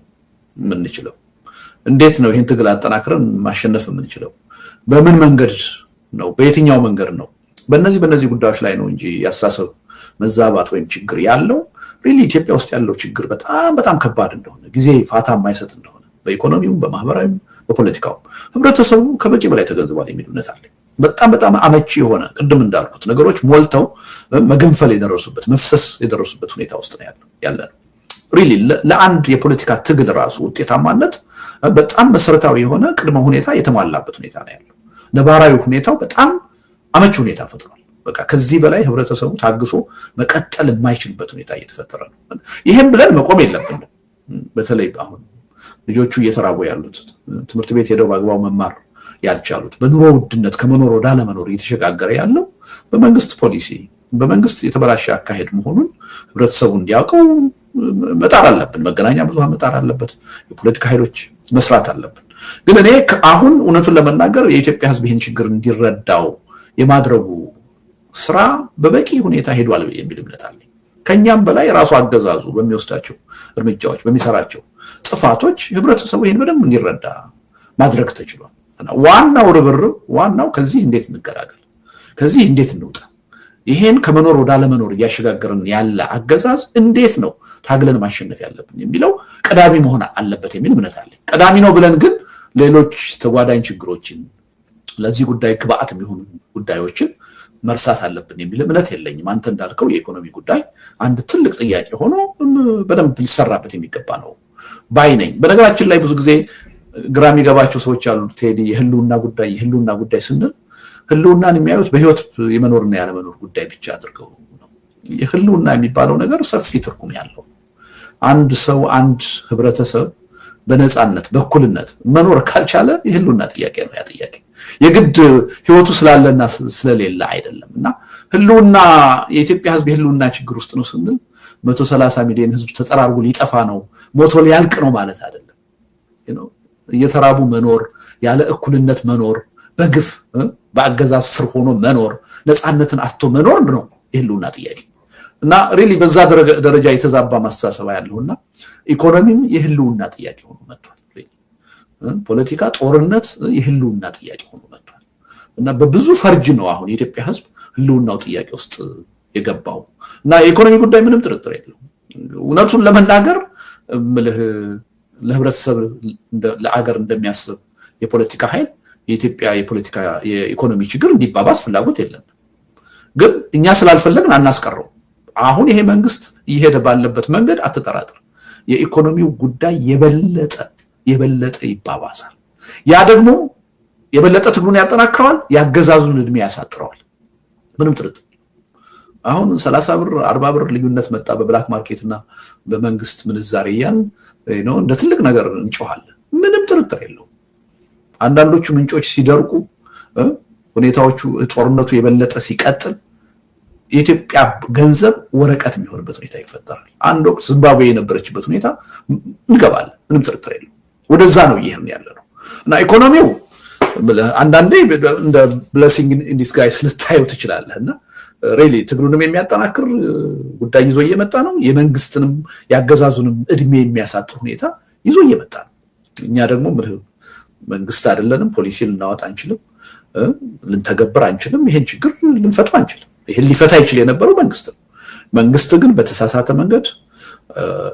የምንችለው? እንዴት ነው ይሄን ትግል አጠናክረን ማሸነፍ የምንችለው? በምን መንገድ ነው? በየትኛው መንገድ ነው? በእነዚህ ጉዳዮች ላይ ነው እንጂ ያሳሰብ መዛባት ወይም ችግር ያለው ሪሊ ኢትዮጵያ ውስጥ ያለው ችግር በጣም ከባድ እንደሆነ ጊዜ ፋታ የማይሰጥ እንደሆነ በኢኮኖሚውም በማህበራዊም በፖለቲካውም ህብረተሰቡ ከበቂ በላይ ተገንዝቧል የሚል እምነት አለ። በጣም አመቺ የሆነ ቅድም እንዳልኩት ነገሮች ሞልተው መገንፈል የደረሱበት መፍሰስ የደረሱበት ሁኔታ ውስጥ ነው ያለ ነው። ሪሊ ለአንድ የፖለቲካ ትግል ራሱ ውጤታማነት በጣም መሰረታዊ የሆነ ቅድመ ሁኔታ የተሟላበት ሁኔታ ነው ያለው። ነባራዊ ሁኔታው በጣም አመቺ ሁኔታ ፈጥሯል። በቃ ከዚህ በላይ ህብረተሰቡ ታግሶ መቀጠል የማይችልበት ሁኔታ እየተፈጠረ ነው። ይሄን ብለን መቆም የለብንም። በተለይ አሁን ልጆቹ እየተራቡ ያሉት ትምህርት ቤት ሄደው በአግባቡ መማር ያልቻሉት በኑሮ ውድነት ከመኖር ወደ አለመኖር እየተሸጋገረ ያለው በመንግስት ፖሊሲ በመንግስት የተበላሸ አካሄድ መሆኑን ህብረተሰቡ እንዲያውቀው መጣር አለብን። መገናኛ ብዙሃን መጣር አለበት። የፖለቲካ ኃይሎች መስራት አለብን። ግን እኔ አሁን እውነቱን ለመናገር የኢትዮጵያ ህዝብ ይህን ችግር እንዲረዳው የማድረጉ ስራ በበቂ ሁኔታ ሄዷል የሚል እምነት አለኝ። ከኛም በላይ ራሱ አገዛዙ በሚወስዳቸው እርምጃዎች በሚሰራቸው ጥፋቶች ህብረተሰቡ ይህን በደንብ እንዲረዳ ማድረግ ተችሏል። ዋናው ርብርብ ዋናው ከዚህ እንዴት እንገላገል፣ ከዚህ እንዴት እንውጣ፣ ይሄን ከመኖር ወደ አለመኖር እያሸጋገርን ያለ አገዛዝ እንዴት ነው ታግለን ማሸነፍ ያለብን የሚለው ቀዳሚ መሆን አለበት የሚል እምነት አለኝ። ቀዳሚ ነው ብለን ግን ሌሎች ተጓዳኝ ችግሮችን ለዚህ ጉዳይ ግብአት የሚሆኑ ጉዳዮችን መርሳት አለብን የሚል እምነት የለኝም። አንተ እንዳልከው የኢኮኖሚ ጉዳይ አንድ ትልቅ ጥያቄ ሆኖ በደንብ ሊሰራበት የሚገባ ነው ባይ ነኝ። በነገራችን ላይ ብዙ ጊዜ ግራ የሚገባቸው ሰዎች አሉ። ቴዲ የህልውና ጉዳይ ስንል ህልውናን የሚያዩት በህይወት የመኖርና ያለመኖር ጉዳይ ብቻ አድርገው ነው። የህልውና የሚባለው ነገር ሰፊ ትርጉም ያለው አንድ ሰው አንድ ህብረተሰብ በነፃነት በእኩልነት መኖር ካልቻለ የህልውና ጥያቄ ነው። ያ ጥያቄ የግድ ህይወቱ ስላለና ስለሌለ አይደለም። እና ህልውና የኢትዮጵያ ህዝብ የህልውና ችግር ውስጥ ነው ስንል 130 ሚሊዮን ህዝብ ተጠራርጎ ሊጠፋ ነው ሞቶ ሊያልቅ ነው ማለት አይደለም። እየተራቡ መኖር፣ ያለ እኩልነት መኖር፣ በግፍ በአገዛዝ ስር ሆኖ መኖር፣ ነፃነትን አጥቶ መኖር ነው የህልውና ጥያቄ። እና ሪሊ በዛ ደረጃ የተዛባ ማስተሳሰብ ያለውና ኢኮኖሚም የህልውና ጥያቄ ሆኖ መጥቷል። ፖለቲካ፣ ጦርነት የህልውና ጥያቄ ሆኖ መጥቷል። እና በብዙ ፈርጅ ነው አሁን የኢትዮጵያ ህዝብ ህልውናው ጥያቄ ውስጥ የገባው። እና የኢኮኖሚ ጉዳይ ምንም ጥርጥር የለውም። እውነቱን ለመናገር ለህብረተሰብ ለአገር እንደሚያስብ የፖለቲካ ኃይል የኢትዮጵያ የኢኮኖሚ ችግር እንዲባባስ ፍላጎት የለም። ግን እኛ ስላልፈለግን አናስቀረው። አሁን ይሄ መንግስት እየሄደ ባለበት መንገድ አትጠራጥር፣ የኢኮኖሚው ጉዳይ የበለጠ ይባባሳል። ያ ደግሞ የበለጠ ትግሉን ያጠናክረዋል፣ ያገዛዙን እድሜ ያሳጥረዋል። ምንም ጥርጥር። አሁን 30 ብር 40 ብር ልዩነት መጣ በብላክ ማርኬት እና በመንግስት ምንዛሬ ያን እንደ ትልቅ ነገር እንጮሃለን። ምንም ጥርጥር የለውም። አንዳንዶቹ ምንጮች ሲደርቁ ሁኔታዎቹ ጦርነቱ የበለጠ ሲቀጥል የኢትዮጵያ ገንዘብ ወረቀት የሚሆንበት ሁኔታ ይፈጠራል። አንድ ወቅት ዚምባብዌ የነበረችበት ሁኔታ እንገባለን። ምንም ጥርጥር የለውም። ወደዛ ነው ይሄን ያለ ነው። እና ኢኮኖሚው አንዳንዴ እንደ ብሌሲንግ ኢን ዲስጋይስ ልታየው ትችላለህና ሪሊ ትግሉንም የሚያጠናክር ጉዳይ ይዞ እየመጣ ነው። የመንግስትንም ያገዛዙንም እድሜ የሚያሳጥር ሁኔታ ይዞ እየመጣ ነው። እኛ ደግሞ መንግስት አይደለንም፣ ፖሊሲ ልናወጣ አንችልም፣ ልንተገብር አንችልም፣ ይሄን ችግር ልንፈታ አንችልም። ይሄን ሊፈታ ይችል የነበረው መንግስት ነው። መንግስት ግን በተሳሳተ መንገድ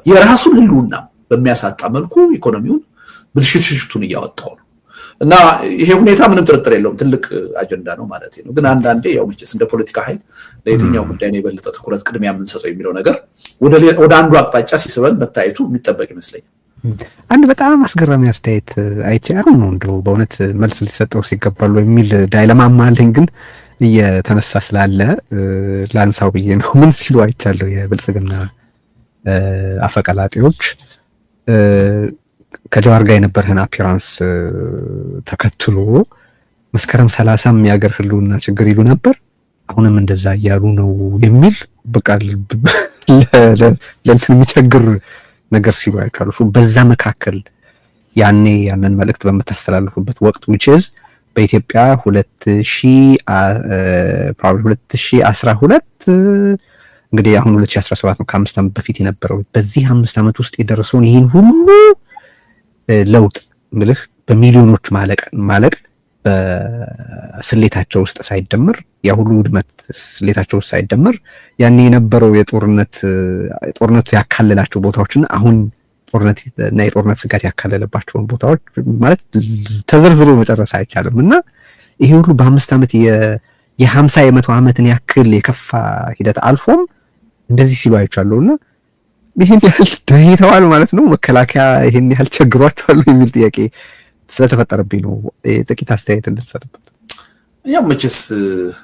የራሱን ህልውና በሚያሳጣ መልኩ ኢኮኖሚውን ብልሽቱን እያወጣው ነው። እና ይሄ ሁኔታ ምንም ጥርጥር የለውም ትልቅ አጀንዳ ነው ማለት ነው። ግን አንዳንዴ ያው መቼስ እንደ ፖለቲካ ኃይል ለየትኛው ጉዳይ ነው የበለጠ ትኩረት ቅድሚያ የምንሰጠው የሚለው ነገር ወደ አንዱ አቅጣጫ ሲስበን መታየቱ የሚጠበቅ ይመስለኛል። አንድ በጣም አስገራሚ አስተያየት አይቻለሁ ነው እንደው በእውነት መልስ ሊሰጠው ሲገባል የሚል ዳይለማማ አለኝ፣ ግን እየተነሳ ስላለ ላንሳው ብዬ ነው። ምን ሲሉ አይቻለሁ የብልጽግና አፈቀላጤዎች ከጀዋር ጋር የነበረን አፒራንስ ተከትሎ መስከረም 30ም የሀገር ህልውና ችግር ይሉ ነበር፣ አሁንም እንደዛ እያሉ ነው የሚል በቃ ለእንትን የሚቸግር ነገር ሲሉ አይቻሉ። በዛ መካከል ያንን መልእክት በምታስተላልፉበት ወቅት which is በኢትዮጵያ 2012 እንግዲህ አሁን 2017 ነው፣ ከ5 ዓመት በፊት የነበረው በዚህ 5 ዓመት ውስጥ የደረሰውን ይህን ሁሉ ለውጥ ምልህ በሚሊዮኖች ማለቅ በስሌታቸው ውስጥ ሳይደመር ያ ሁሉ ውድመት ስሌታቸው ውስጥ ሳይደመር ያኔ የነበረው ጦርነቱ ያካለላቸው ቦታዎችና አሁን ጦርነት እና የጦርነት ስጋት ያካለለባቸውን ቦታዎች ማለት ተዘርዝሮ መጨረስ አይቻልም እና ይሄ ሁሉ በ5 ዓመት የ50 የ100 ዓመትን ያክል የከፋ ሂደት አልፎም እንደዚህ ሲሉ አይቻለውና ይሄን ያህል ደህይተዋል ማለት ነው። መከላከያ ይሄን ያህል ቸግሯቸዋል የሚል ጥያቄ ስለተፈጠረብኝ ነው ጥቂት አስተያየት እንድትሰጥበት። ያው መቼስ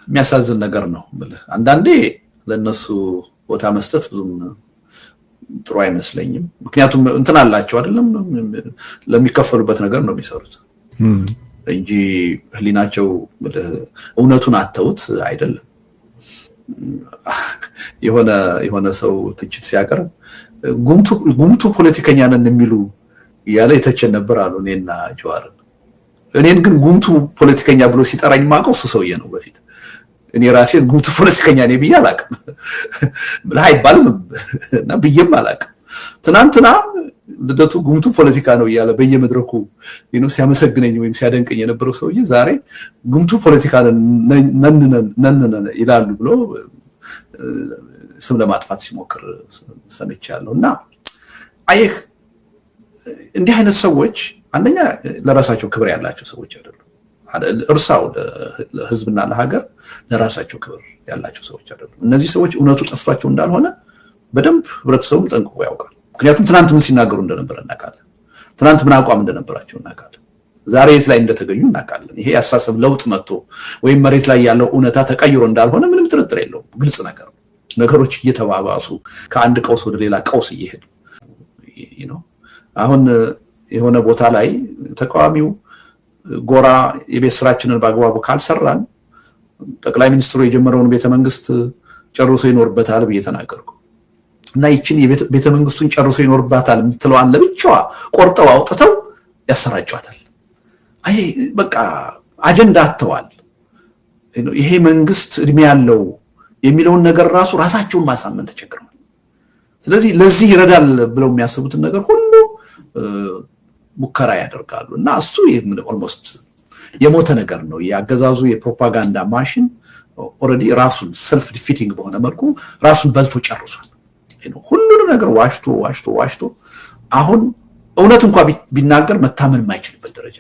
የሚያሳዝን ነገር ነው ማለት አንዳንዴ ለነሱ ቦታ መስጠት ብዙም ጥሩ አይመስለኝም። ምክንያቱም እንትን አላቸው አይደለም ለሚከፈሉበት ነገር ነው የሚሰሩት እንጂ ህሊናቸው እውነቱን አተውት አይደለም። የሆነ ሰው ትችት ሲያቀርብ ጉምቱ ፖለቲከኛ ነን የሚሉ ያለ የተቸን ነበር አሉ እኔና ጀዋር። እኔን ግን ጉምቱ ፖለቲከኛ ብሎ ሲጠራኝ ማቀው እሱ ሰውዬ ነው በፊት። እኔ ራሴን ጉምቱ ፖለቲከኛ ነኝ ብዬ አላቅም አይባልም እና ብዬም አላቅም። ትናንትና ልደቱ ጉምቱ ፖለቲካ ነው እያለ በየመድረኩ ሲያመሰግነኝ ወይም ሲያደንቀኝ የነበረው ሰውዬ ዛሬ ጉምቱ ፖለቲካ ነን ይላሉ ብሎ ስም ለማጥፋት ሲሞክር ሰምቻለሁ። እና አየህ እንዲህ አይነት ሰዎች አንደኛ ለራሳቸው ክብር ያላቸው ሰዎች አይደሉም። እርሳው ለህዝብና ለሀገር ለራሳቸው ክብር ያላቸው ሰዎች አይደሉም። እነዚህ ሰዎች እውነቱ ጠፍቷቸው እንዳልሆነ በደንብ ህብረተሰቡም ጠንቅቆ ያውቃል። ምክንያቱም ትናንት ምን ሲናገሩ እንደነበረ እናውቃለን። ትናንት ምን አቋም እንደነበራቸው እናውቃለን። ዛሬ የት ላይ እንደተገኙ እናውቃለን። ይሄ ያሳሰብ ለውጥ መጥቶ ወይም መሬት ላይ ያለው እውነታ ተቀይሮ እንዳልሆነ ምንም ጥርጥር የለውም። ግልጽ ነገር ነው። ነገሮች እየተባባሱ ከአንድ ቀውስ ወደ ሌላ ቀውስ እየሄዱ አሁን የሆነ ቦታ ላይ ተቃዋሚው ጎራ የቤት ስራችንን በአግባቡ ካልሰራን ጠቅላይ ሚኒስትሩ የጀመረውን ቤተመንግስት ጨርሶ ይኖርበታል ብዬ ተናገርኩ እና ይችን ቤተመንግስቱን ጨርሶ ይኖርባታል የምትለዋን ለብቻዋ ቆርጠው አውጥተው ያሰራጯታል። አይ በቃ አጀንዳ አጥተዋል። ይሄ መንግስት እድሜ ያለው የሚለውን ነገር ራሳቸውን ማሳመን ተቸግረዋል። ስለዚህ ለዚህ ይረዳል ብለው የሚያስቡትን ነገር ሁሉ ሙከራ ያደርጋሉ እና እሱ ኦልሞስት የሞተ ነገር ነው። ያገዛዙ የፕሮፓጋንዳ ማሽን ኦሬዲ ራሱን ሰልፍ ዲፊቲንግ በሆነ መልኩ ራሱን በልቶ ጨርሷል። ሁሉንም ነገር ዋሽቶ አሁን እውነት እንኳን ቢናገር መታመን የማይችልበት ደረጃ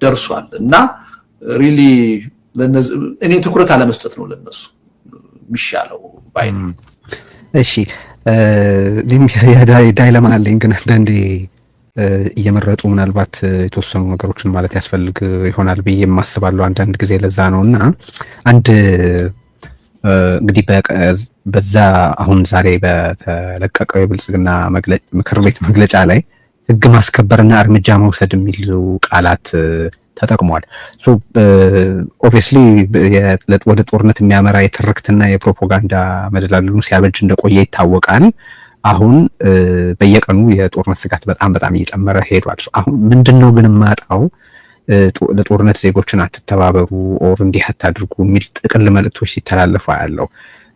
ደርሷል እና ሪሊ እኔ ትኩረት አለመስጠት ነው ለነሱ የሚሻለው ባይ ነኝ። እሺ ዳይለማ አለኝ ግን አንዳንዴ እየመረጡ ምናልባት የተወሰኑ ነገሮችን ማለት ያስፈልግ ይሆናል ብዬ የማስባለሁ አንዳንድ ጊዜ ለዛ ነውና አንድ እንግዲህ በዛ አሁን ዛሬ በተለቀቀው የብልጽግና ምክር ቤት መግለጫ ላይ ህግ ማስከበርና እርምጃ መውሰድ የሚሉ ቃላት ተጠቅሟል። ኦብቪየስሊ ወደ ጦርነት የሚያመራ የትርክትና የፕሮፓጋንዳ መደላሉን ሲያበጅ እንደቆየ ይታወቃል። አሁን በየቀኑ የጦርነት ስጋት በጣም እየጨመረ ሄዷል። አሁን ምንድነው ግን ማጣው ለጦርነት ዜጎችን አትተባበሩ ኦር እንዲህ አታድርጉ የሚል ጥቅል መልእክቶች ሲተላለፉ ያለው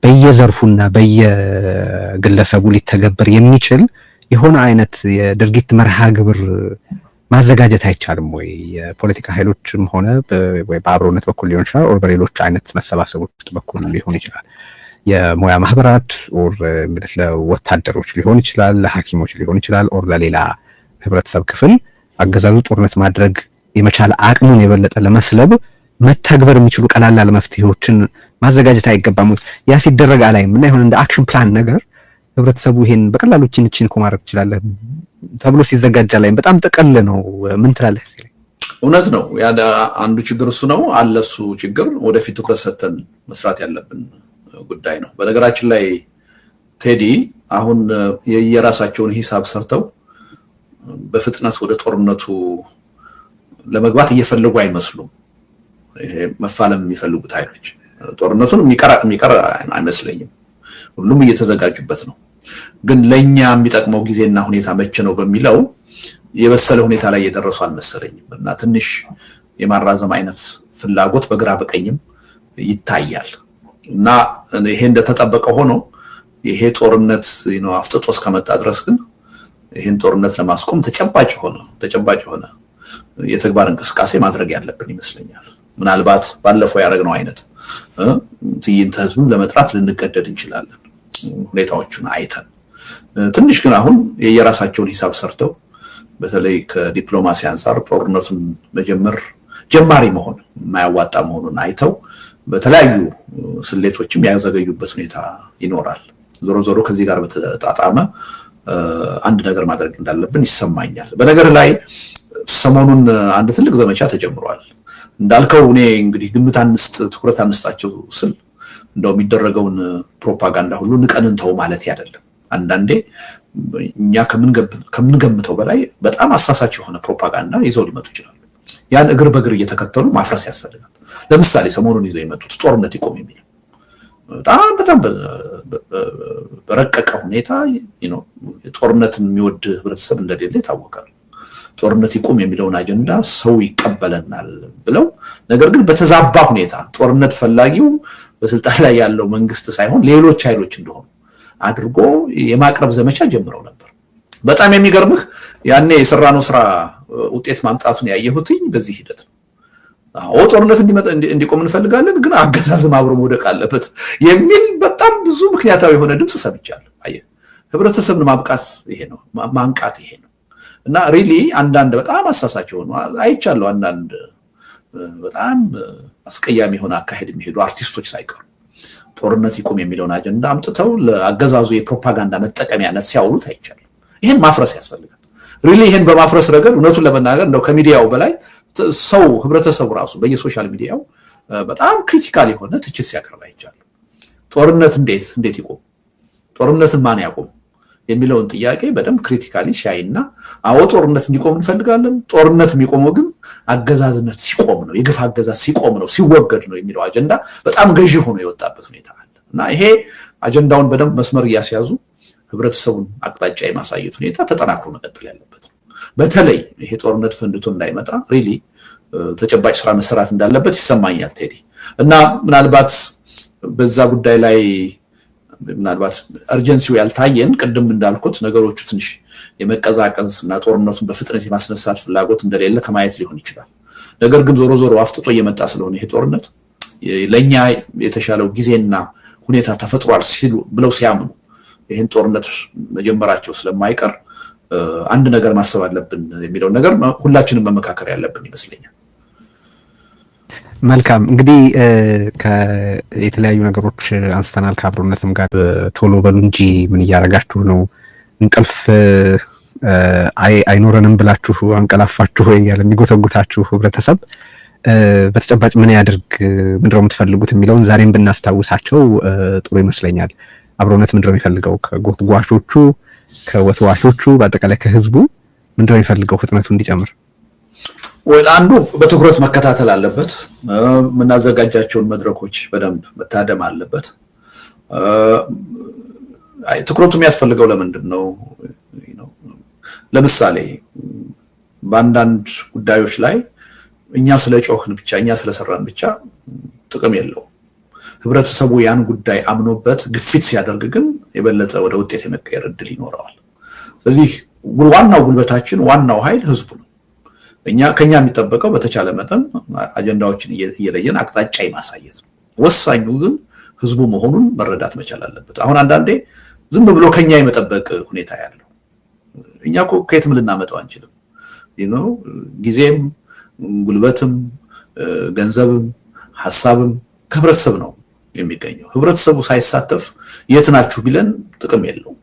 በየዘርፉና በየግለሰቡ ሊተገበር የሚችል የሆነ አይነት የድርጊት መርሃ ግብር ማዘጋጀት አይቻልም ወይ? የፖለቲካ ኃይሎችም ሆነ ወይ በአብሮነት በኩል ሊሆን ይችላል ኦር በሌሎች አይነት መሰባሰቦች በኩል ሊሆን ይችላል። የሙያ ማህበራት ኦር ለወታደሮች ሊሆን ይችላል፣ ለሐኪሞች ሊሆን ይችላል ኦር ለሌላ ህብረተሰብ ክፍል አገዛዙ ጦርነት ማድረግ የመቻል አቅሙን የበለጠ ለመስለብ መተግበር የሚችሉ ቀላል መፍትሄዎችን ማዘጋጀት አይገባም? ያ ሲደረግ አላይም እና ይሁን እንደ አክሽን ፕላን ነገር ህብረተሰቡ ይሄን በቀላሉ ቺን ኮማረክ ይችላል ተብሎ ሲዘጋጅ አላይም። በጣም ጥቅል ነው። ምን ትላለህ? እውነት ነው። ያ አንዱ ችግር እሱ ነው አለ። እሱ ችግር ወደፊት ትኩረት ሰጥተን መስራት ያለብን ጉዳይ ነው። በነገራችን ላይ ቴዲ አሁን የራሳቸውን ሂሳብ ሰርተው በፍጥነት ወደ ጦርነቱ ለመግባት እየፈለጉ አይመስሉም። ይሄ መፋለም የሚፈልጉት ኃይሎች ጦርነቱን የሚቀር አይመስለኝም። ሁሉም እየተዘጋጁበት ነው። ግን ለኛ የሚጠቅመው ጊዜና ሁኔታ መቼ ነው በሚለው የበሰለ ሁኔታ ላይ እየደረሱ አልመሰለኝም እና ትንሽ የማራዘም አይነት ፍላጎት በግራ በቀኝም ይታያል እና ይሄ እንደተጠበቀ ሆኖ ይሄ ጦርነት አፍጥጦ እስከመጣ ድረስ ግን ይሄን ጦርነት ለማስቆም ተጨባጭ ሆነ የተግባር እንቅስቃሴ ማድረግ ያለብን ይመስለኛል። ምናልባት ባለፈው ያደረግነው አይነት ትዕይንተ ህዝብን ለመጥራት ልንገደድ እንችላለን ሁኔታዎቹን አይተን። ትንሽ ግን አሁን የየራሳቸውን ሂሳብ ሰርተው በተለይ ከዲፕሎማሲ አንፃር ጦርነቱን መጀመር ጀማሪ መሆን የማያዋጣ መሆኑን አይተው በተለያዩ ስሌቶችም ያዘገዩበት ሁኔታ ይኖራል። ዞሮ ዞሮ ከዚህ ጋር በተጣጣመ አንድ ነገር ማድረግ እንዳለብን ይሰማኛል። በነገር ላይ ሰሞኑን አንድ ትልቅ ዘመቻ ተጀምሯል። እንዳልከው እኔ እንግዲህ ግምት አንስጥ ትኩረት አንስጣቸው ስል እንደው የሚደረገውን ፕሮፓጋንዳ ሁሉ ንቀን እንተው ማለት አይደለም። አንዳንዴ እኛ ከምንገምተው በላይ በጣም አሳሳች የሆነ ፕሮፓጋንዳ ይዘው ሊመጡ ይችላሉ። ያን እግር በእግር እየተከተሉ ማፍረስ ያስፈልጋል። ለምሳሌ ሰሞኑን ይዘው የመጡት ጦርነት ይቆም የሚል በጣም በረቀቀ ሁኔታ ጦርነትን የሚወድ ህብረተሰብ እንደሌለ ይታወቃል። ጦርነት ይቆም የሚለውን አጀንዳ ሰው ይቀበለናል ብለው ነገር ግን በተዛባ ሁኔታ ጦርነት ፈላጊው በስልጣን ላይ ያለው መንግስት ሳይሆን ሌሎች ኃይሎች እንደሆኑ አድርጎ የማቅረብ ዘመቻ ጀምረው ነበር። በጣም የሚገርምህ ያኔ የሰራነው ስራ ውጤት ማምጣቱን ያየሁትኝ በዚህ ሂደት ነው። አዎ ጦርነት እንዲቆም እንፈልጋለን፣ ግን አገዛዝም አብሮ መውደቅ አለበት የሚል በጣም ብዙ ምክንያታዊ የሆነ ድምጽ ሰምቻለሁ። አየህ ህብረተሰብን ማብቃት ይሄ ነው፣ ማንቃት ይሄ ነው። እና ሪሊ አንዳንድ በጣም አሳሳች ሆኖ አይቻለሁ። አንዳንድ በጣም አስቀያሚ የሆነ አካሄድ የሚሄዱ አርቲስቶች ሳይቀሩ ጦርነት ይቆም የሚለውን አጀንዳ አምጥተው ለአገዛዙ የፕሮፓጋንዳ መጠቀሚያነት ሲያውሉት አይቻለሁ። ይሄን ማፍረስ ያስፈልጋል። ሪሊ ይሄን በማፍረስ ረገድ እውነቱን ለመናገር እንደው ከሚዲያው በላይ ሰው ህብረተሰቡ ራሱ በየሶሻል ሚዲያው በጣም ክሪቲካል የሆነ ትችት ሲያቀርብ አይቻለሁ። ጦርነት እንዴት ይቆም፣ ጦርነትን ማን ያቆም የሚለውን ጥያቄ በደንብ ክሪቲካሊ ሲያይና አዎ ጦርነት እንዲቆም እንፈልጋለን፣ ጦርነት የሚቆመው ግን አገዛዝነት ሲቆም ነው፣ የግፍ አገዛዝ ሲቆም ነው፣ ሲወገድ ነው የሚለው አጀንዳ በጣም ገዢ ሆኖ የወጣበት ሁኔታ አለ እና ይሄ አጀንዳውን በደንብ መስመር እያስያዙ ህብረተሰቡን አቅጣጫ የማሳየት ሁኔታ ተጠናክሮ መቀጠል ያለበት ነው። በተለይ ይሄ ጦርነት ፈንድቶ እንዳይመጣ ሪሊ ተጨባጭ ስራ መሰራት እንዳለበት ይሰማኛል ቴዲ። እና ምናልባት በዛ ጉዳይ ላይ ምናልባት አርጀንሲው ያልታየን ቅድም እንዳልኩት ነገሮቹ ትንሽ የመቀዛቀዝ እና ጦርነቱን በፍጥነት የማስነሳት ፍላጎት እንደሌለ ከማየት ሊሆን ይችላል። ነገር ግን ዞሮ አፍጥጦ እየመጣ ስለሆነ ይሄ ጦርነት ለኛ የተሻለው ጊዜና ሁኔታ ተፈጥሯል ሲሉ ብለው ሲያምኑ ይሄን ጦርነት መጀመራቸው ስለማይቀር አንድ ነገር ማሰብ አለብን የሚለው ነገር ሁላችንም መመካከር ያለብን ይመስለኛል። መልካም እንግዲህ የተለያዩ ነገሮች አንስተናል። ከአብሮነትም ጋር ቶሎ በሉ እንጂ ምን እያደረጋችሁ ነው? እንቅልፍ አይኖረንም ብላችሁ አንቀላፋችሁ ወይ ያለ የሚጎተጉታችሁ ህብረተሰብ በተጨባጭ ምን ያድርግ፣ ምንድነው የምትፈልጉት የሚለውን ዛሬም ብናስታውሳቸው ጥሩ ይመስለኛል። አብሮነት ምንድነው የሚፈልገው? ከጎትጓሾቹ፣ ከወትዋሾቹ፣ በአጠቃላይ ከህዝቡ ምንድነው የሚፈልገው ፍጥነቱ እንዲጨምር? አንዱ በትኩረት መከታተል አለበት። የምናዘጋጃቸውን መድረኮች በደንብ መታደም አለበት። ትኩረቱ የሚያስፈልገው ለምንድን ነው? ለምሳሌ በአንዳንድ ጉዳዮች ላይ እኛ ስለጮህን ብቻ እኛ ስለሰራን ብቻ ጥቅም የለውም። ህብረተሰቡ ያን ጉዳይ አምኖበት ግፊት ሲያደርግ ግን የበለጠ ወደ ውጤት የመቀየር እድል ይኖረዋል። ስለዚህ ዋናው ጉልበታችን ዋናው ኃይል ህዝቡ ነው። ከኛ የሚጠበቀው በተቻለ መጠን አጀንዳዎችን እየለየን አቅጣጫ ማሳየት ነው። ወሳኙ ግን ህዝቡ መሆኑን መረዳት መቻል አለበት። አሁን አንዳንዴ ዝም ብሎ ከኛ የመጠበቅ ሁኔታ ያለው እኛ እኮ ከየትም ልናመጣው አንችልም። ጊዜም ጉልበትም ገንዘብም ሀሳብም ከህብረተሰብ ነው የሚገኘው። ህብረተሰቡ ሳይሳተፍ የት ናችሁ ቢለን ጥቅም የለውም።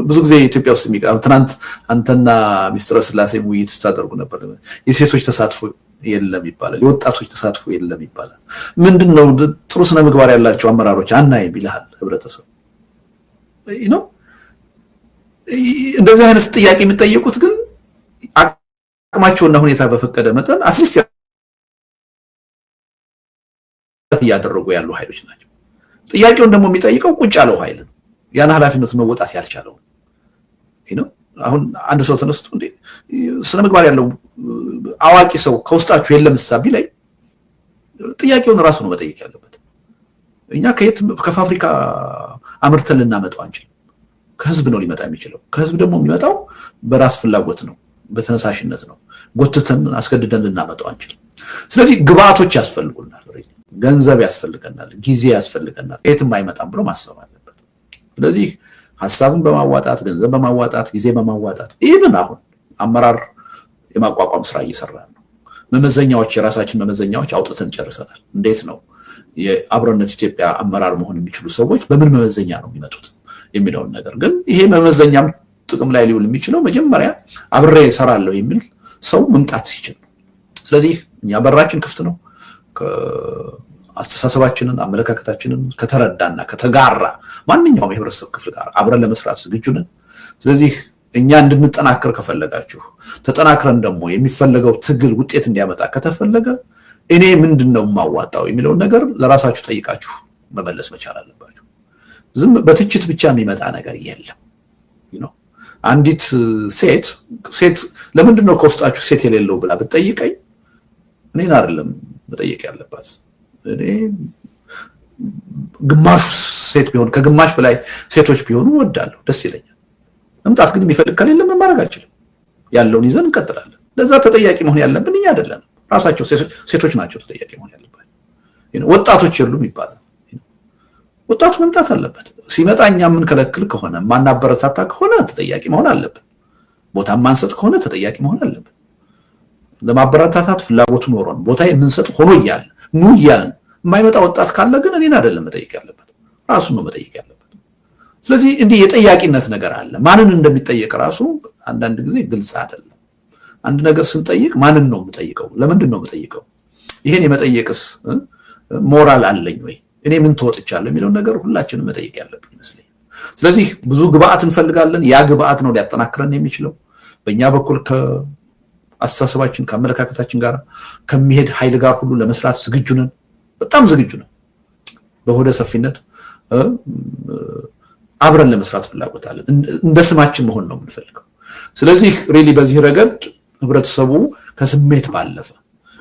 ብዙ ጊዜ ኢትዮጵያ ውስጥ ትናንት አንተና ሚስትር ስላሴ ውይይት ስታደርጉ ነበር። የሴቶች ተሳትፎ የለም ይባላል፣ የወጣቶች ተሳትፎ የለም ይባላል። ምንድነው ጥሩ ስነ ምግባር ያላቸው አመራሮች አናይም ይልሃል ህብረተሰብ። እንደዚህ አይነት ጥያቄ የሚጠየቁት ግን አቅማቸውና ሁኔታ በፈቀደ መጠን አትሊስት እያደረጉ ያሉ ኃይሎች ናቸው። ጥያቄውን ደግሞ የሚጠይቀው ቁጭ ያለው ኃይል ነው፣ ያን ኃላፊነት መወጣት ያልቻለው አሁን አንድ ሰው ተነስቶ እንዴ ስነ ምግባር ያለው አዋቂ ሰው ከውስጣችሁ የለም ሐሳብ ላይ ጥያቄውን ራሱ ነው መጠየቅ ያለበት። እኛ ከፋብሪካ አምርተን ልናመጣው አንችልም። ከህዝብ ነው ሊመጣ የሚችለው። ከህዝብ ደግሞ የሚመጣው በራስ ፍላጎት ነው። በተነሳሽነት ነው። ጎትተን አስገድደን ልናመጣው አንችልም። ስለዚህ ግብአቶች ያስፈልጉናል፣ ገንዘብ ያስፈልገናል፣ ጊዜ ያስፈልገናል። የትም አይመጣም ብሎ ማሰብ አለበት። ስለዚህ ሐሳብን በማዋጣት ገንዘብ በማዋጣት ጊዜ በማዋጣት ኢቭን አሁን አመራር የማቋቋም ስራ እየሰራን ነው። መመዘኛዎች የራሳችን መመዘኛዎች አውጥተን ጨርሰናል። እንዴት ነው የአብሮነት ኢትዮጵያ አመራር መሆን የሚችሉ ሰዎች በምን መመዘኛ ነው የሚመጡት የሚለውን ነገር ግን ይሄ መመዘኛም ጥቅም ላይ ሊውል የሚችለው መጀመሪያ አብሬ እሰራለሁ የሚል ሰው መምጣት ሲችል ነው። ስለዚህ እኛ በራችን ክፍት ነው። አስተሳሰባችንን አመለካከታችንን ከተረዳና ከተጋራ ማንኛውም የህብረተሰብ ክፍል ጋር አብረን ለመስራት ዝግጁ ነን። ስለዚህ እኛ እንድንጠናከር ከፈለጋችሁ ተጠናክረን ደግሞ የሚፈለገው ትግል ውጤት እንዲያመጣ ከተፈለገ እኔ ምንድነው የማዋጣው የሚለውን ነገር ለራሳችሁ ጠይቃችሁ መመለስ መቻል አለባችሁ። ዝም በትችት ብቻ የሚመጣ ነገር የለም። አንዲት ሴት ለምንድነው ከውስጣችሁ ሴት የሌለው ብላ ብትጠይቀኝ እኔን አይደለም መጠየቅ ያለባት። እኔ ግማሹ ሴት ቢሆን ከግማሽ በላይ ሴቶች ቢሆኑ ወዳለሁ፣ ደስ ይለኛል። መምጣት ግን የሚፈልግ ከሌለ ምን ማድረግ አልችልም። ያለውን ይዘን እንቀጥላለን። ለዛ ተጠያቂ መሆን ያለብን እኛ አይደለም፣ ራሳቸው ሴቶች ናቸው ተጠያቂ መሆን ያለባቸው። ወጣቶች የሉም ይባላል። ወጣቱ መምጣት አለበት። ሲመጣ እኛ የምንከለክል ከሆነ ማናበረታታ ከሆነ ተጠያቂ መሆን አለብን። ቦታ ማንሰጥ ከሆነ ተጠያቂ መሆን አለብን። ለማበረታታት ፍላጎቱ ኖሮን ቦታ የምንሰጥ ሆኖ እያለ ኑ እያልን የማይመጣ ወጣት ካለ ግን እኔን አይደለም መጠየቅ ያለበት፣ ራሱን ነው መጠየቅ ያለበት። ስለዚህ እንዲህ የጠያቂነት ነገር አለ። ማንን እንደሚጠየቅ ራሱ አንዳንድ ጊዜ ግልጽ አይደለም። አንድ ነገር ስንጠይቅ ማንን ነው የምጠይቀው? ለምንድን ነው የምጠይቀው? ይሄን የመጠየቅስ ሞራል አለኝ ወይ? እኔ ምን ተወጥቻለሁ የሚለውን ነገር ሁላችንም መጠየቅ ያለብን ይመስለኛል። ስለዚህ ብዙ ግብአት እንፈልጋለን። ያ ግብአት ነው ሊያጠናክረን የሚችለው። በእኛ በኩል ከአስተሳሰባችን ከአመለካከታችን ጋር ከሚሄድ ኃይል ጋር ሁሉ ለመስራት ዝግጁ ነን፣ በጣም ዝግጁ ነን። በሆደ ሰፊነት አብረን ለመስራት ፍላጎት አለን። እንደ ስማችን መሆን ነው የምንፈልገው። ስለዚህ ሪሊ በዚህ ረገድ ህብረተሰቡ ከስሜት ባለፈ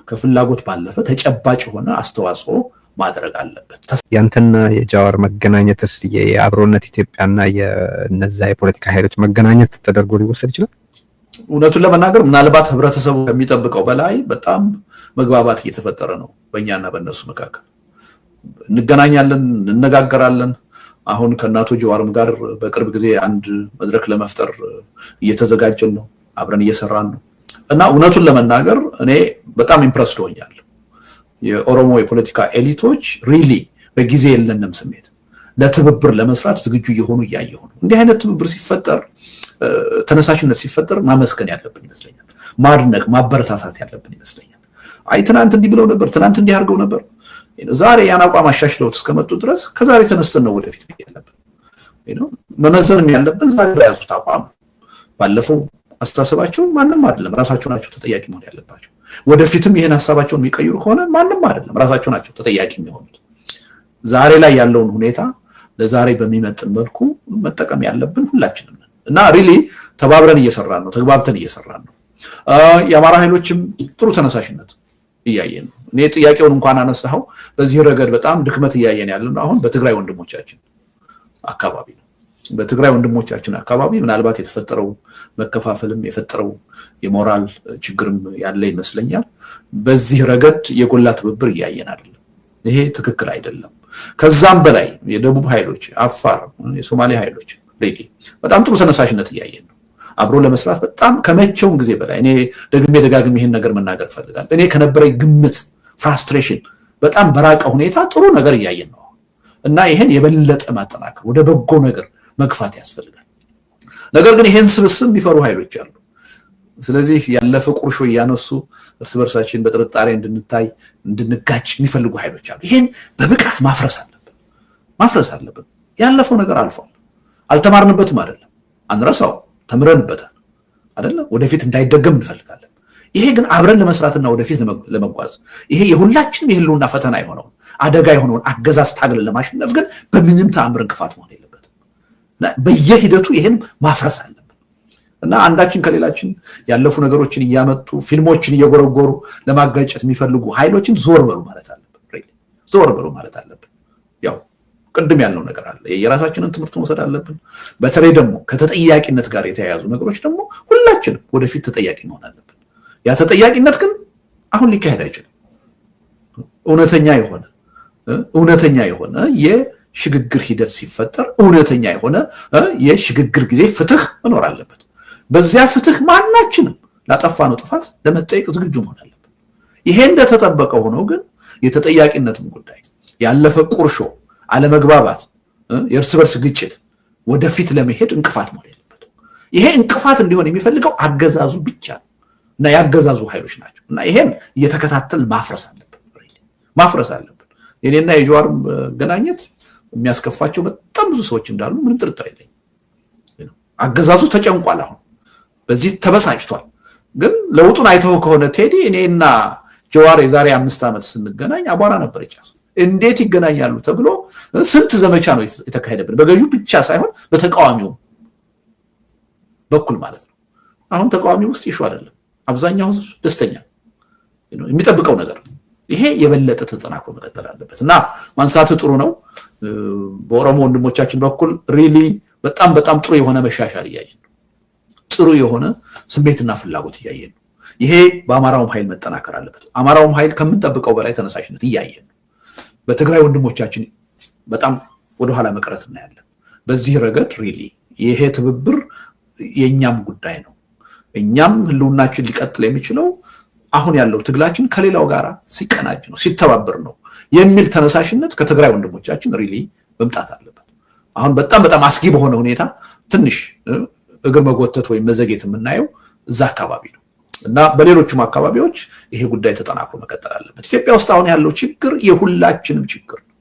ከፍላጎት ባለፈ ተጨባጭ የሆነ አስተዋጽኦ ማድረግ አለበት። ያንተና የጃዋር መገናኘትስ የአብሮነት ኢትዮጵያና የነዛ የፖለቲካ ኃይሎች መገናኘት ተደርጎ ሊወሰድ ይችላል? እውነቱን ለመናገር ምናልባት ህብረተሰቡ ከሚጠብቀው በላይ በጣም መግባባት እየተፈጠረ ነው በእኛና በእነሱ መካከል። እንገናኛለን፣ እንነጋገራለን። አሁን ከእናቶ ጃዋርም ጋር በቅርብ ጊዜ አንድ መድረክ ለመፍጠር እየተዘጋጀን ነው፣ አብረን እየሰራን ነው እና እውነቱን ለመናገር እኔ በጣም ኢምፕረስድ ሆኛለሁ። የኦሮሞ የፖለቲካ ኤሊቶች ሪሊ በጊዜ የለንም ስሜት ለትብብር ለመስራት ዝግጁ እየሆኑ እያየሁ ነው። እንዲህ አይነት ትብብር ሲፈጠር፣ ተነሳሽነት ሲፈጠር ማመስገን ያለብን ይመስለኛል። ማድነቅ ማበረታታት ያለብን ይመስለኛል። አይ ትናንት እንዲህ ብለው ነበር፣ ትናንት እንዲህ አድርገው ነበር፣ ዛሬ ያን አቋም አሻሽለውት እስከመጡ ድረስ ከዛሬ ተነስተን ነው ወደፊት ያለብን። መመዘንም ያለብን ዛሬ በያዙት አቋም ባለፈው አስተሳሰባቸው ማንም አይደለም፣ ራሳቸው ናቸው ተጠያቂ መሆን ያለባቸው። ወደፊትም ይሄን ሐሳባቸውን የሚቀይሩ ከሆነ ማንም አይደለም፣ ራሳቸው ናቸው ተጠያቂ የሚሆኑት። ዛሬ ላይ ያለውን ሁኔታ ለዛሬ በሚመጥን መልኩ መጠቀም ያለብን ሁላችንም ነን እና ሪሊ ተባብረን እየሰራን ነው፣ ተግባብተን እየሰራን ነው። የአማራ ኃይሎችም ጥሩ ተነሳሽነት እያየን ነው። እኔ ጥያቄውን እንኳን አነሳው በዚህ ረገድ በጣም ድክመት እያየን ያለነው አሁን በትግራይ ወንድሞቻችን አካባቢ ነው። በትግራይ ወንድሞቻችን አካባቢ ምናልባት የተፈጠረው መከፋፈልም የፈጠረው የሞራል ችግርም ያለ ይመስለኛል። በዚህ ረገድ የጎላ ትብብር እያየን አይደለም። ይሄ ትክክል አይደለም። ከዛም በላይ የደቡብ ኃይሎች፣ አፋር፣ የሶማሌ ኃይሎች ሬዲ በጣም ጥሩ ተነሳሽነት እያየን ነው። አብሮ ለመስራት በጣም ከመቼውም ጊዜ በላይ እኔ ደጋግሜ ይሄን ነገር መናገር ፈልጋለሁ። እኔ ከነበረኝ ግምት ፍራስትሬሽን በጣም በራቀ ሁኔታ ጥሩ ነገር እያየን ነው እና ይሄን የበለጠ ማጠናከር ወደ በጎ ነገር መግፋት ያስፈልጋል። ነገር ግን ይሄን ስብስብ የሚፈሩ ኃይሎች አሉ። ስለዚህ ያለፈ ቁርሾ እያነሱ እርስ በርሳችን በጥርጣሬ እንድንታይ እንድንጋጭ የሚፈልጉ ኃይሎች አሉ። ይሄን በብቃት ማፍረስ አለብን። ያለፈው ነገር አልፏል። አልተማርንበትም አይደለም፣ አንረሳው፣ ተምረንበታል አይደለም። ወደፊት እንዳይደገም እንፈልጋለን። ይሄ ግን አብረን ለመስራትና ወደፊት ለመጓዝ ይሄ የሁላችንም የህልውና ፈተና የሆነውን አደጋ የሆነውን አገዛዝ ታግለን ለማሸነፍ ግን በምንም ተአምር እንቅፋት መሆን የለበትም። በየሂደቱ ይሄን ማፍረስ አለብን እና አንዳችን ከሌላችን ያለፉ ነገሮችን እያመጡ ፊልሞችን እየጎረጎሩ ለማጋጨት የሚፈልጉ ኃይሎችን ዞር በሉ ማለት አለብን። ያው ቅድም ያለው ነገር አለ። የራሳችንን ትምህርት መውሰድ አለብን። በተለይ ደግሞ ከተጠያቂነት ጋር የተያያዙ ነገሮች ደግሞ ሁላችንም ወደፊት ተጠያቂ መሆን አለብን። ያ ተጠያቂነት ግን አሁን ሊካሄድ አይችልም። እውነተኛ የሆነ የሽግግር ሂደት ሲፈጠር እውነተኛ የሆነ የሽግግር ጊዜ ፍትህ መኖር አለበት። በዚያ ፍትህ ማናችንም ላጠፋነው ጥፋት ለመጠየቅ ዝግጁ መሆን አለበት። ይሄ እንደተጠበቀ ሆኖ ግን የተጠያቂነትም ጉዳይ ያለፈ ቁርሾ፣ አለመግባባት፣ የእርስ በርስ ግጭት ወደፊት ለመሄድ እንቅፋት መሆን የለበትም። ይሄ እንቅፋት እንዲሆን የሚፈልገው አገዛዙ ብቻ ነው እና ያገዛዙ ኃይሎች ናቸው እና ይሄን እየተከታተል ማፍረስ አለብን። የኔና የጀዋር መገናኘት የሚያስከፋቸው በጣም ብዙ ሰዎች እንዳሉ ምንም ጥርጥር የለኝም። አገዛዙ ተጨንቋል፣ አሁን በዚህ ተበሳጭቷል። ግን ለውጡን አይተው ከሆነ ቴዲ እኔና ጀዋር የዛሬ 5 ዓመት ስንገናኝ አቧራ ነበር የጫሰው። እንዴት ይገናኛሉ ተብሎ ስንት ዘመቻ ነው የተካሄደብን፣ በገዢው ብቻ ሳይሆን በተቃዋሚው በኩል ማለት ነው። አሁን ተቃዋሚ ውስጥ ይሹ አይደለም፣ አብዛኛው ህዝብ ደስተኛ ነው። የሚጠብቀው ነገር ይሄ የበለጠ ተጠናክሮ መቀጠል አለበት እና ማንሳት ጥሩ ነው። በኦሮሞ ወንድሞቻችን በኩል ሪሊ በጣም ጥሩ የሆነ መሻሻል እያየን ነው። ጥሩ የሆነ ስሜትና ፍላጎት እያየን ነው። ይሄ በአማራውም ኃይል መጠናከር አለበት። አማራውም ኃይል ከምንጠብቀው በላይ ተነሳሽነት እያየን ነው። በትግራይ ወንድሞቻችን በጣም ወደኋላ መቅረት እናያለን። በዚህ ረገድ ሪሊ ይሄ ትብብር የኛም ጉዳይ ነው። እኛም ህልውናችን ሊቀጥል የሚችለው አሁን ያለው ትግላችን ከሌላው ጋር ሲቀናጅ ነው፣ ሲተባበር ነው የሚል ተነሳሽነት ከትግራይ ወንድሞቻችን ሪሊ መምጣት አለበት። አሁን በጣም አስጊ በሆነ ሁኔታ ትንሽ እግር መጎተት ወይም መዘግየት የምናየው እዛ አካባቢ ነው እና በሌሎችም አካባቢዎች ይሄ ጉዳይ ተጠናክሮ መቀጠል አለበት። ኢትዮጵያ ውስጥ አሁን ያለው ችግር የሁላችንም ችግር ነው።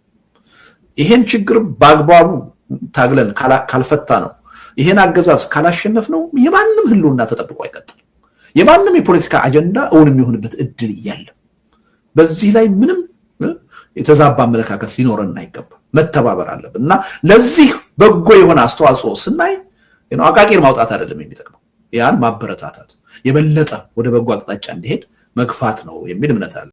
ይሄን ችግር በአግባቡ ታግለን ካልፈታ ነው፣ ይሄን አገዛዝ ካላሸነፍ ነው የማንም ህልውና ተጠብቆ አይቀጥልም። የማንም የፖለቲካ አጀንዳ እውን የሚሆንበት እድል የለም። በዚህ ላይ ምንም የተዛባ አመለካከት ሊኖረን አይገባም። መተባበር አለብን እና ለዚህ በጎ የሆነ አስተዋጽኦ ስናይ አቃቂር ማውጣት አይደለም የሚጠቅመው፣ ያን ማበረታታት የበለጠ ወደ በጎ አቅጣጫ እንዲሄድ መግፋት ነው የሚል እምነት አለ።